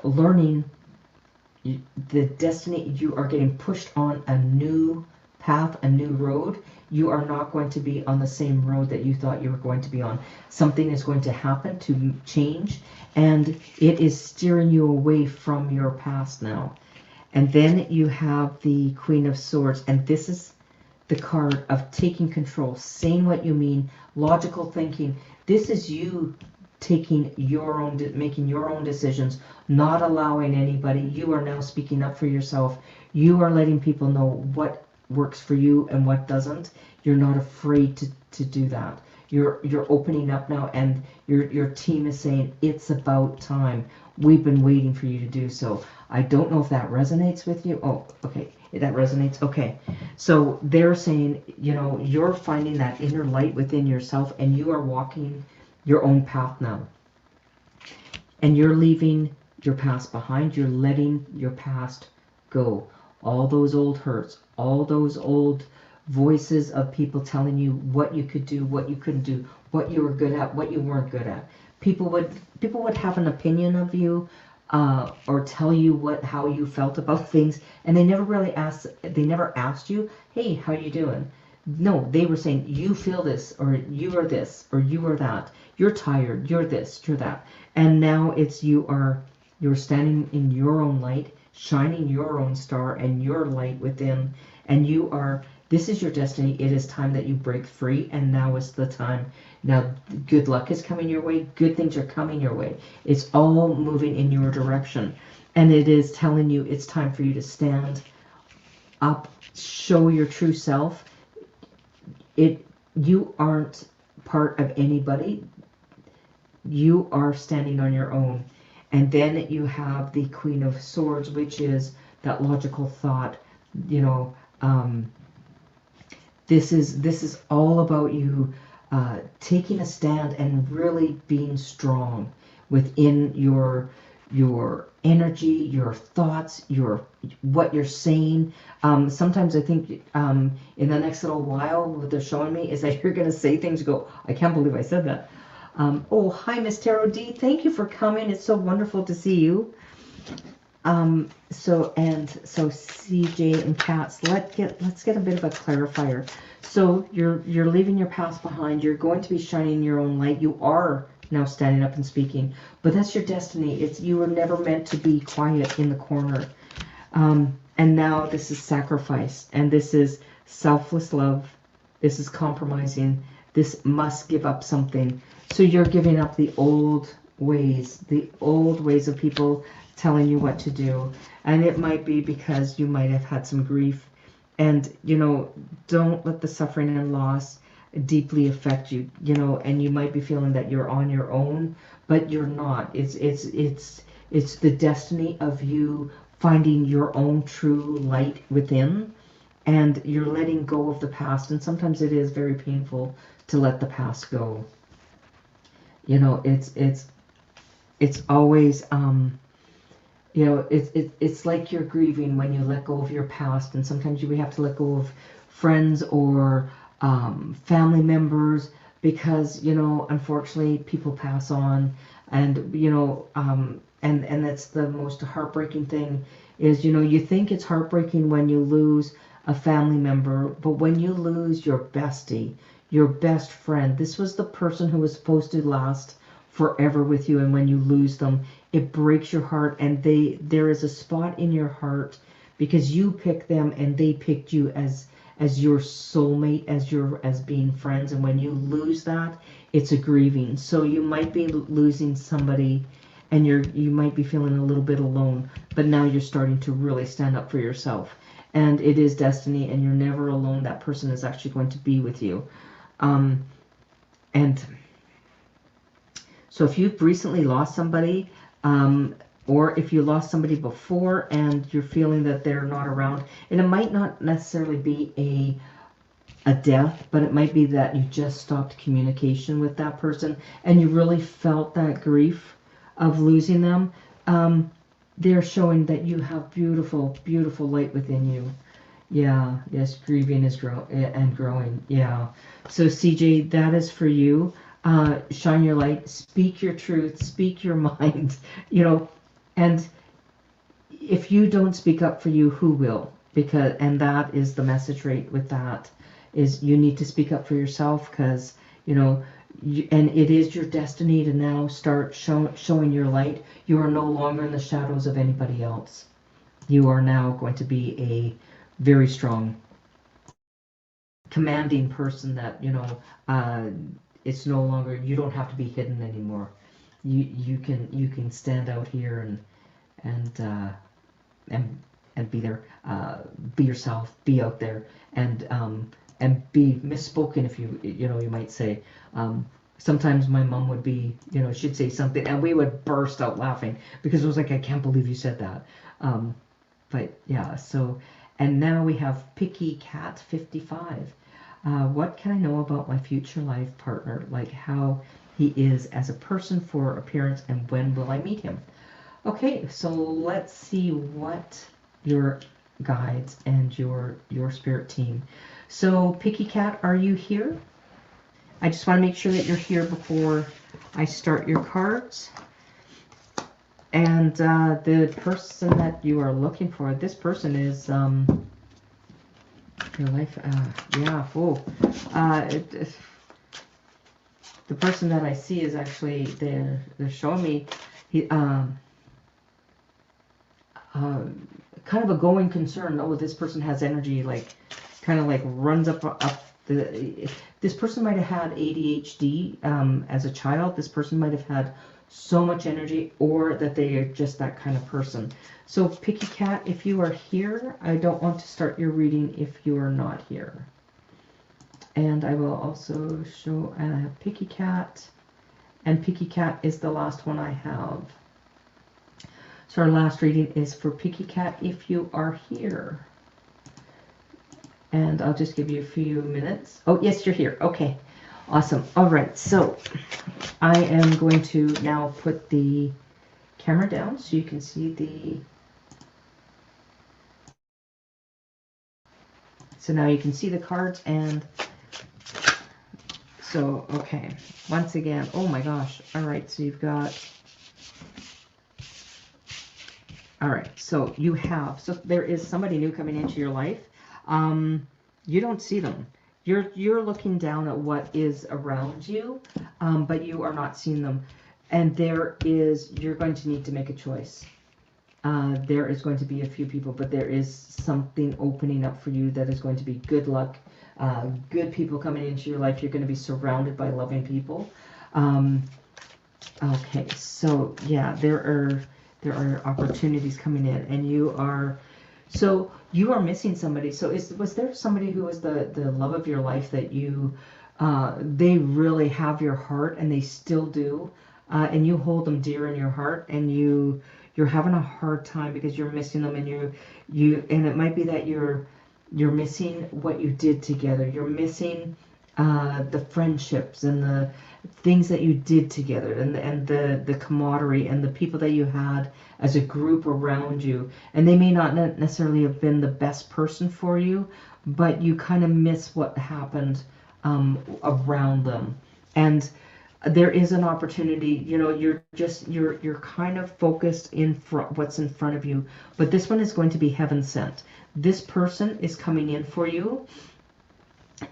learning the destiny. You are getting pushed on a new path, a new road. You are not going to be on the same road that you thought you were going to be on. Something is going to happen to change, and it is steering you away from your past now. And then you have the Queen of Swords, and this is the card of taking control, saying what you mean, logical thinking. This is you taking your own, making your own decisions, not allowing anybody. You are now speaking up for yourself. You are letting people know what works for you and what doesn't. You're not afraid to do that. You're opening up now, and your team is saying it's about time. We've been waiting for you to do so. I don't know if that resonates with you. Oh, okay. That resonates. Okay. So they're saying, you're finding that inner light within yourself, and you are walking your own path now. And you're leaving your past behind. You're letting your past go. All those old hurts, all those old voices of people telling you what you could do, what you couldn't do, what you were good at, what you weren't good at. People would have an opinion of you, or tell you how you felt about things, and they never asked you, hey, how you doing? No, they were saying, you feel this, or you are this, or you are that. You're tired, you're this, you're that. And now it's you're standing in your own light, shining your own star and your light within, and this is your destiny. It is time that you break free, and now is the time. Now, good luck is coming your way. Good things are coming your way. It's all moving in your direction. And it is telling you it's time for you to stand up, show your true self. You aren't part of anybody. You are standing on your own. And then you have the Queen of Swords, which is that logical thought. This is all about you taking a stand and really being strong within your energy, your thoughts, what you're saying. Sometimes I think in the next little while, what they're showing me is that you're going to say things, you go, I can't believe I said that. Oh, hi, Miss Tarot D. Thank you for coming. It's so wonderful to see you. So CJ and Cats, let's get a bit of a clarifier. So you're leaving your past behind. You're going to be shining your own light. You are now standing up and speaking, but that's your destiny. You were never meant to be quiet in the corner. And now this is sacrifice, and this is selfless love. This is compromising. This must give up something. So you're giving up the old ways of people telling you what to do. And it might be because you might have had some grief, and don't let the suffering and loss deeply affect you, and you might be feeling that you're on your own, but you're not. It's the destiny of you finding your own true light within, and you're letting go of the past. And sometimes it is very painful to let the past go. It's always it's like you're grieving when you let go of your past, and sometimes you have to let go of friends or family members, because unfortunately people pass on, and and that's the most heartbreaking thing is you think it's heartbreaking when you lose a family member, but when you lose your bestie, your best friend, this was the person who was supposed to last forever with you, and when you lose them, it breaks your heart. And there is a spot in your heart because you picked them and they picked you as your soulmate, as being friends. And when you lose that, it's a grieving. So you might be losing somebody, and you might be feeling a little bit alone, but now you're starting to really stand up for yourself. And it is destiny, and you're never alone. That person is actually going to be with you. And so if you've recently lost somebody, or if you lost somebody before and you're feeling that they're not around, and it might not necessarily be a death, but it might be that you just stopped communication with that person and you really felt that grief of losing them, they're showing that you have beautiful, beautiful light within you. Yeah, yes, grieving is growing. Yeah. So CJ, that is for you. Shine your light, speak your truth, speak your mind, you know, and if you don't speak up for you, who will? Because, and that is the message right with that, is you need to speak up for yourself, because, you know, and it is your destiny to now start showing your light. You are no longer in the shadows of anybody else. You are now going to be a very strong, commanding person that, you know, it's no longer, you don't have to be hidden anymore. You can stand out here and and and be there, be yourself, be out there, and be misspoken, if you know, you might say. Sometimes my mom would be, you know, she'd say something and we would burst out laughing because it was like, I can't believe you said that. But yeah, so, and now we have Picky Cat 55. What can I know about my future life partner, like how he is as a person for appearance, and when will I meet him? Okay, so let's see what your guides and your spirit team. So Picky Cat, are you here? I just want to make sure that you're here before I start your cards. And the person that you are looking for, this person is your life. Yeah. Oh, the person that I see is actually they're showing me he kind of a going concern. Oh, this person has energy, like kind of like runs up the. This person might have had ADHD as a child. This person might have had so much energy, or that they are just that kind of person. So Picky Cat, if you are here, I don't want to start your reading if you are not here. And I will also show Picky Cat, and Picky Cat is the last one I have. So our last reading is for Picky Cat if you are here. And I'll just give you a few minutes. Oh, yes, you're here. Okay, awesome. All right, so I am going to now put the camera down so you can see the... So now you can see the cards, and so, okay, once again, oh my gosh. All right, so you've got... All right, so you have, so there is somebody new coming into your life. You don't see them. You're looking down at what is around you, but you are not seeing them. And you're going to need to make a choice. There is going to be a few people, but there is something opening up for you that is going to be good luck, good people coming into your life. You're going to be surrounded by loving people. Okay, so yeah, there are opportunities coming in, and you are missing somebody. So was there somebody who was the love of your life that they really have your heart, and they still do, and you hold them dear in your heart, and you're having a hard time because you're missing them, and and it might be that you're missing what you did together. You're missing the friendships and the things that you did together, and the camaraderie and the people that you had as a group around you. And they may not necessarily have been the best person for you, but you kind of miss what happened around them. And there is an opportunity, you know, you're kind of focused in what's in front of you, but this one is going to be heaven sent. This person is coming in for you,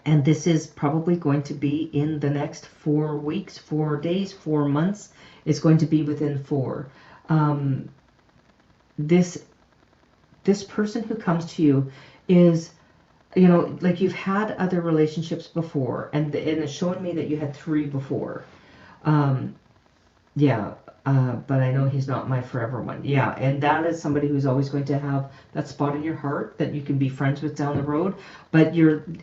and this is probably going to be in the next 4 weeks, 4 days, 4 months. It's going to be within 4. This person who comes to you is, you know, like you've had other relationships before, and it's showing me that you had 3 before. Yeah, but I know he's not my forever one. Yeah, and that is somebody who's always going to have that spot in your heart that you can be friends with down the road. But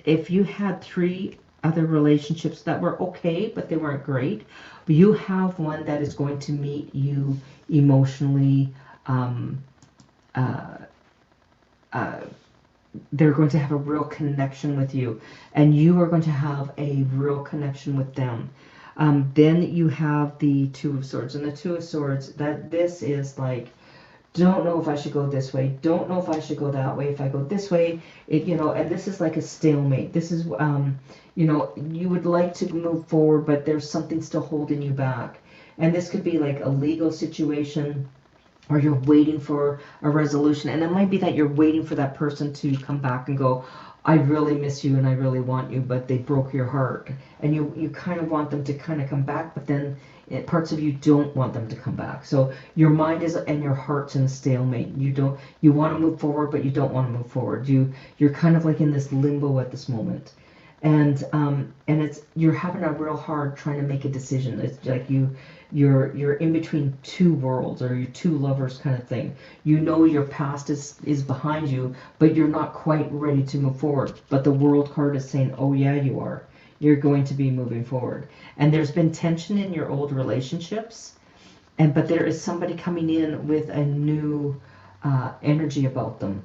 if you had 3 other relationships that were okay, but they weren't great, but you have one that is going to meet you emotionally. They're going to have a real connection with you, and you are going to have a real connection with them. Then you have the 2 of Swords, and the 2 of Swords, that this is like don't know if I should go this way, don't know if I should go that way. If I go this way, and this is like a stalemate. This is, you would like to move forward, but there's something still holding you back. And this could be like a legal situation, or you're waiting for a resolution. And it might be that you're waiting for that person to come back and go, I really miss you and I really want you, but they broke your heart. And you kind of want them to kind of come back, but then parts of you don't want them to come back. So your mind is and your heart's in a stalemate. You want to move forward, but you don't want to move forward. You're kind of like in this limbo at this moment. And you're having a real hard trying to make a decision. It's like you're in between two worlds, or you're two lovers kind of thing. Your past is behind you, but you're not quite ready to move forward. But the world card is saying, oh yeah, you are. You're going to be moving forward. And there's been tension in your old relationships, but there is somebody coming in with a new energy about them.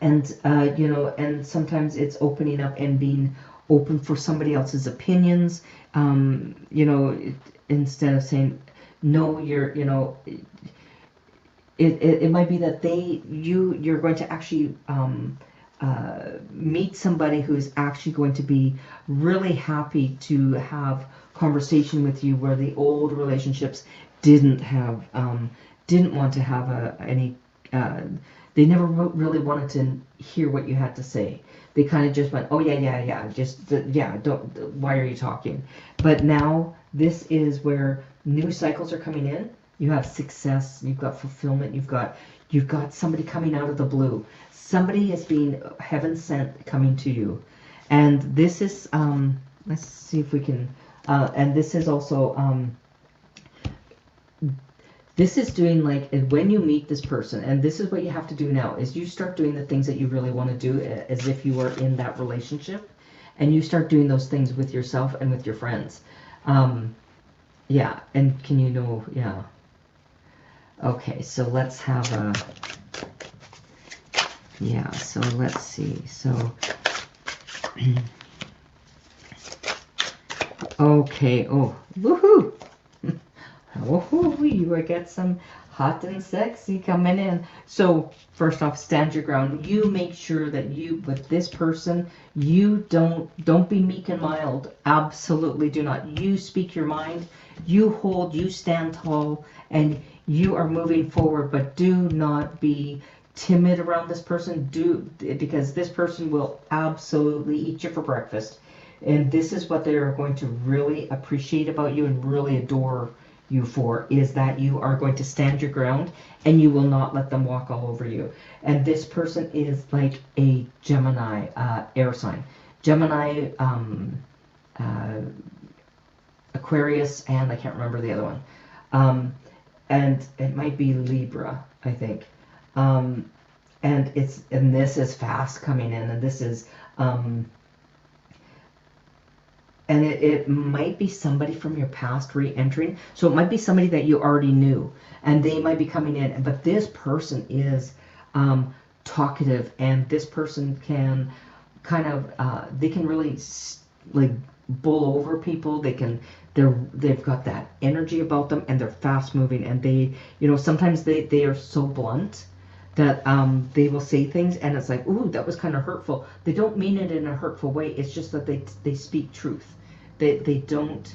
And and sometimes it's opening up and being open for somebody else's opinions. Instead of saying no, it might be that you're going to actually meet somebody who's actually going to be really happy to have conversation with you, where the old relationships didn't want to have any. They never really wanted to hear what you had to say. They kind of just went, oh yeah, why are you talking? But now this is where new cycles are coming in. You have success, you've got fulfillment, you've got somebody coming out of the blue. Somebody is being heaven sent coming to you. And this is, let's see if we can, and this is also, this is doing like when you meet this person, and this is what you have to do now, is you start doing the things that you really want to do as if you were in that relationship, and you start doing those things with yourself and with your friends. Yeah, and yeah. Okay, so let's have a, yeah, so let's see, so, okay, oh, woohoo! Oh, you will get some hot and sexy coming in. So first off, stand your ground. You make sure that with this person, you don't be meek and mild. Absolutely do not. You speak your mind. You stand tall, and you are moving forward. But do not be timid around this person. Because this person will absolutely eat you for breakfast. And this is what they are going to really appreciate about you and really adore you for, is that you are going to stand your ground and you will not let them walk all over you. And this person is like a Gemini air sign. Gemini, Aquarius, and I can't remember the other one. And it might be Libra, I think. And this is fast coming in, and this is and it might be somebody from your past re-entering. So it might be somebody that you already knew, and they might be coming in. But this person is talkative, and this person can kind of, they can really like bull over people. They've got that energy about them, and they're fast moving, and they, sometimes they are so blunt that they will say things, and it's like, ooh, that was kind of hurtful. They don't mean it in a hurtful way. It's just that they speak truth. They don't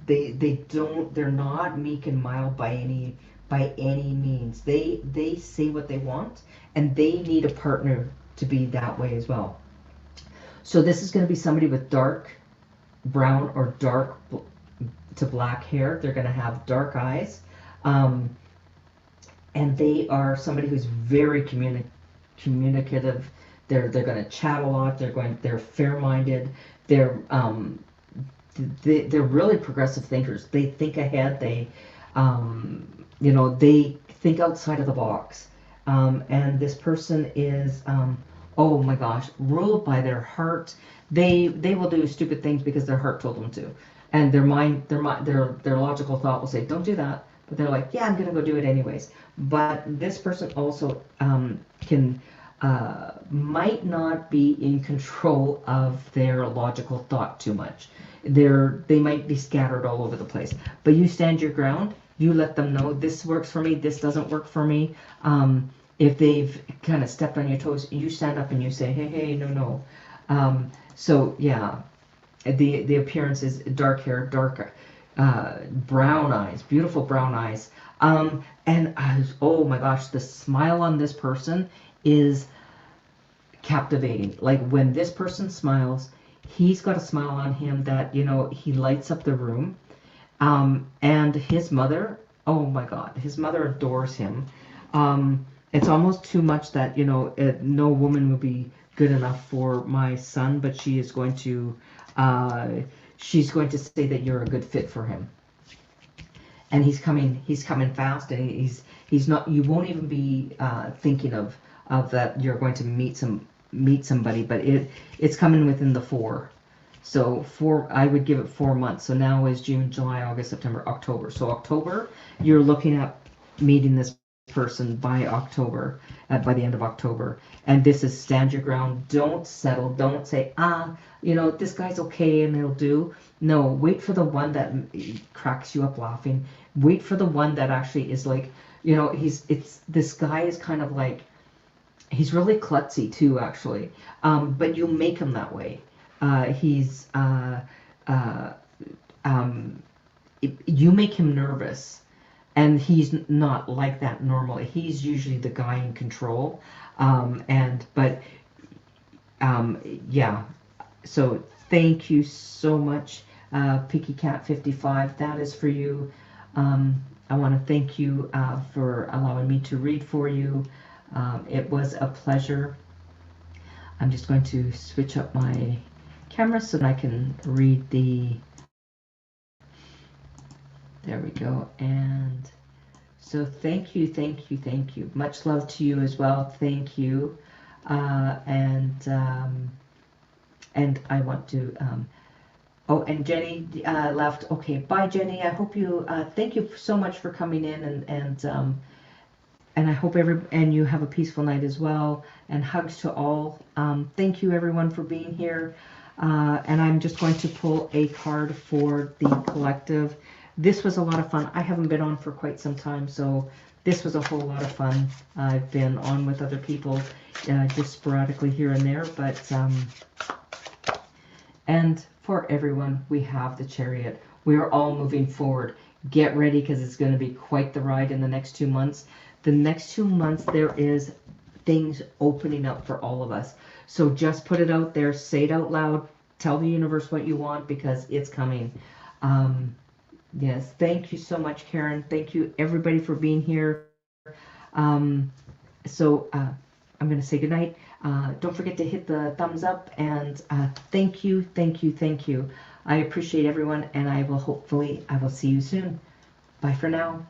they're not meek and mild by any means. They say what they want, and they need a partner to be that way as well. So this is going to be somebody with dark brown or dark to black hair. They're going to have dark eyes, and they are somebody who's very communicative. They're going to chat a lot. They're fair-minded. They're really progressive thinkers. They think ahead. They they think outside of the box. And this person is oh my gosh, ruled by their heart. They will do stupid things because their heart told them to, and their logical thought will say, don't do that. But they're like, yeah, I'm gonna go do it anyways. But this person also might not be in control of their logical thought too much. They might be scattered all over the place. But you stand your ground. you let them know this works for me, this doesn't work for me. If they've kind of stepped on your toes, you stand up and you say, hey, no. So yeah, the appearance is dark hair, dark brown eyes, beautiful brown eyes. And oh my gosh, the smile on this person is captivating. Like when this person smiles, he's got a smile on him that, he lights up the room. And his mother, oh my God, his mother adores him. It's almost too much that, no woman would be good enough for my son, but she is going to, she's going to say that you're a good fit for him. And he's coming fast, and he's not, you won't even be thinking of that you're going to meet somebody, but it's coming within the 4. So I would give it 4 months. So now is June, July, August, September, October. So October, you're looking at meeting this person by October, by the end of October. And this is stand your ground. Don't settle. Don't say, this guy's okay and it'll do. No, wait for the one that cracks you up laughing. Wait for the one that actually is like, this guy is kind of like, he's really klutzy too, actually. But you make him that way. You make him nervous, and he's not like that normally. He's usually the guy in control. Yeah. So thank you so much, Picky Cat 55. That is for you. I want to thank you for allowing me to read for you. It was a pleasure. I'm just going to switch up my camera so that I can read there we go. And so thank you. Much love to you as well. Thank you. And I want to, and Jenny left. Okay, bye Jenny. I hope you, thank you so much for coming in, and I hope and you have a peaceful night as well, and hugs to all. Thank you everyone for being here. And I'm just going to pull a card for the collective. This was a lot of fun. I haven't been on for quite some time, so this was a whole lot of fun. I've been on with other people just sporadically here and there, but and for everyone, we have the Chariot. We are all moving forward. Get ready, because it's going to be quite the ride in the next 2 months. The next 2 months, there is things opening up for all of us. So just put it out there, say it out loud, tell the universe what you want, because it's coming. Yes, thank you so much, Karen. Thank you, everybody, for being here. I'm going to say goodnight. Don't forget to hit the thumbs up, and thank you. I appreciate everyone, and I will see you soon. Bye for now.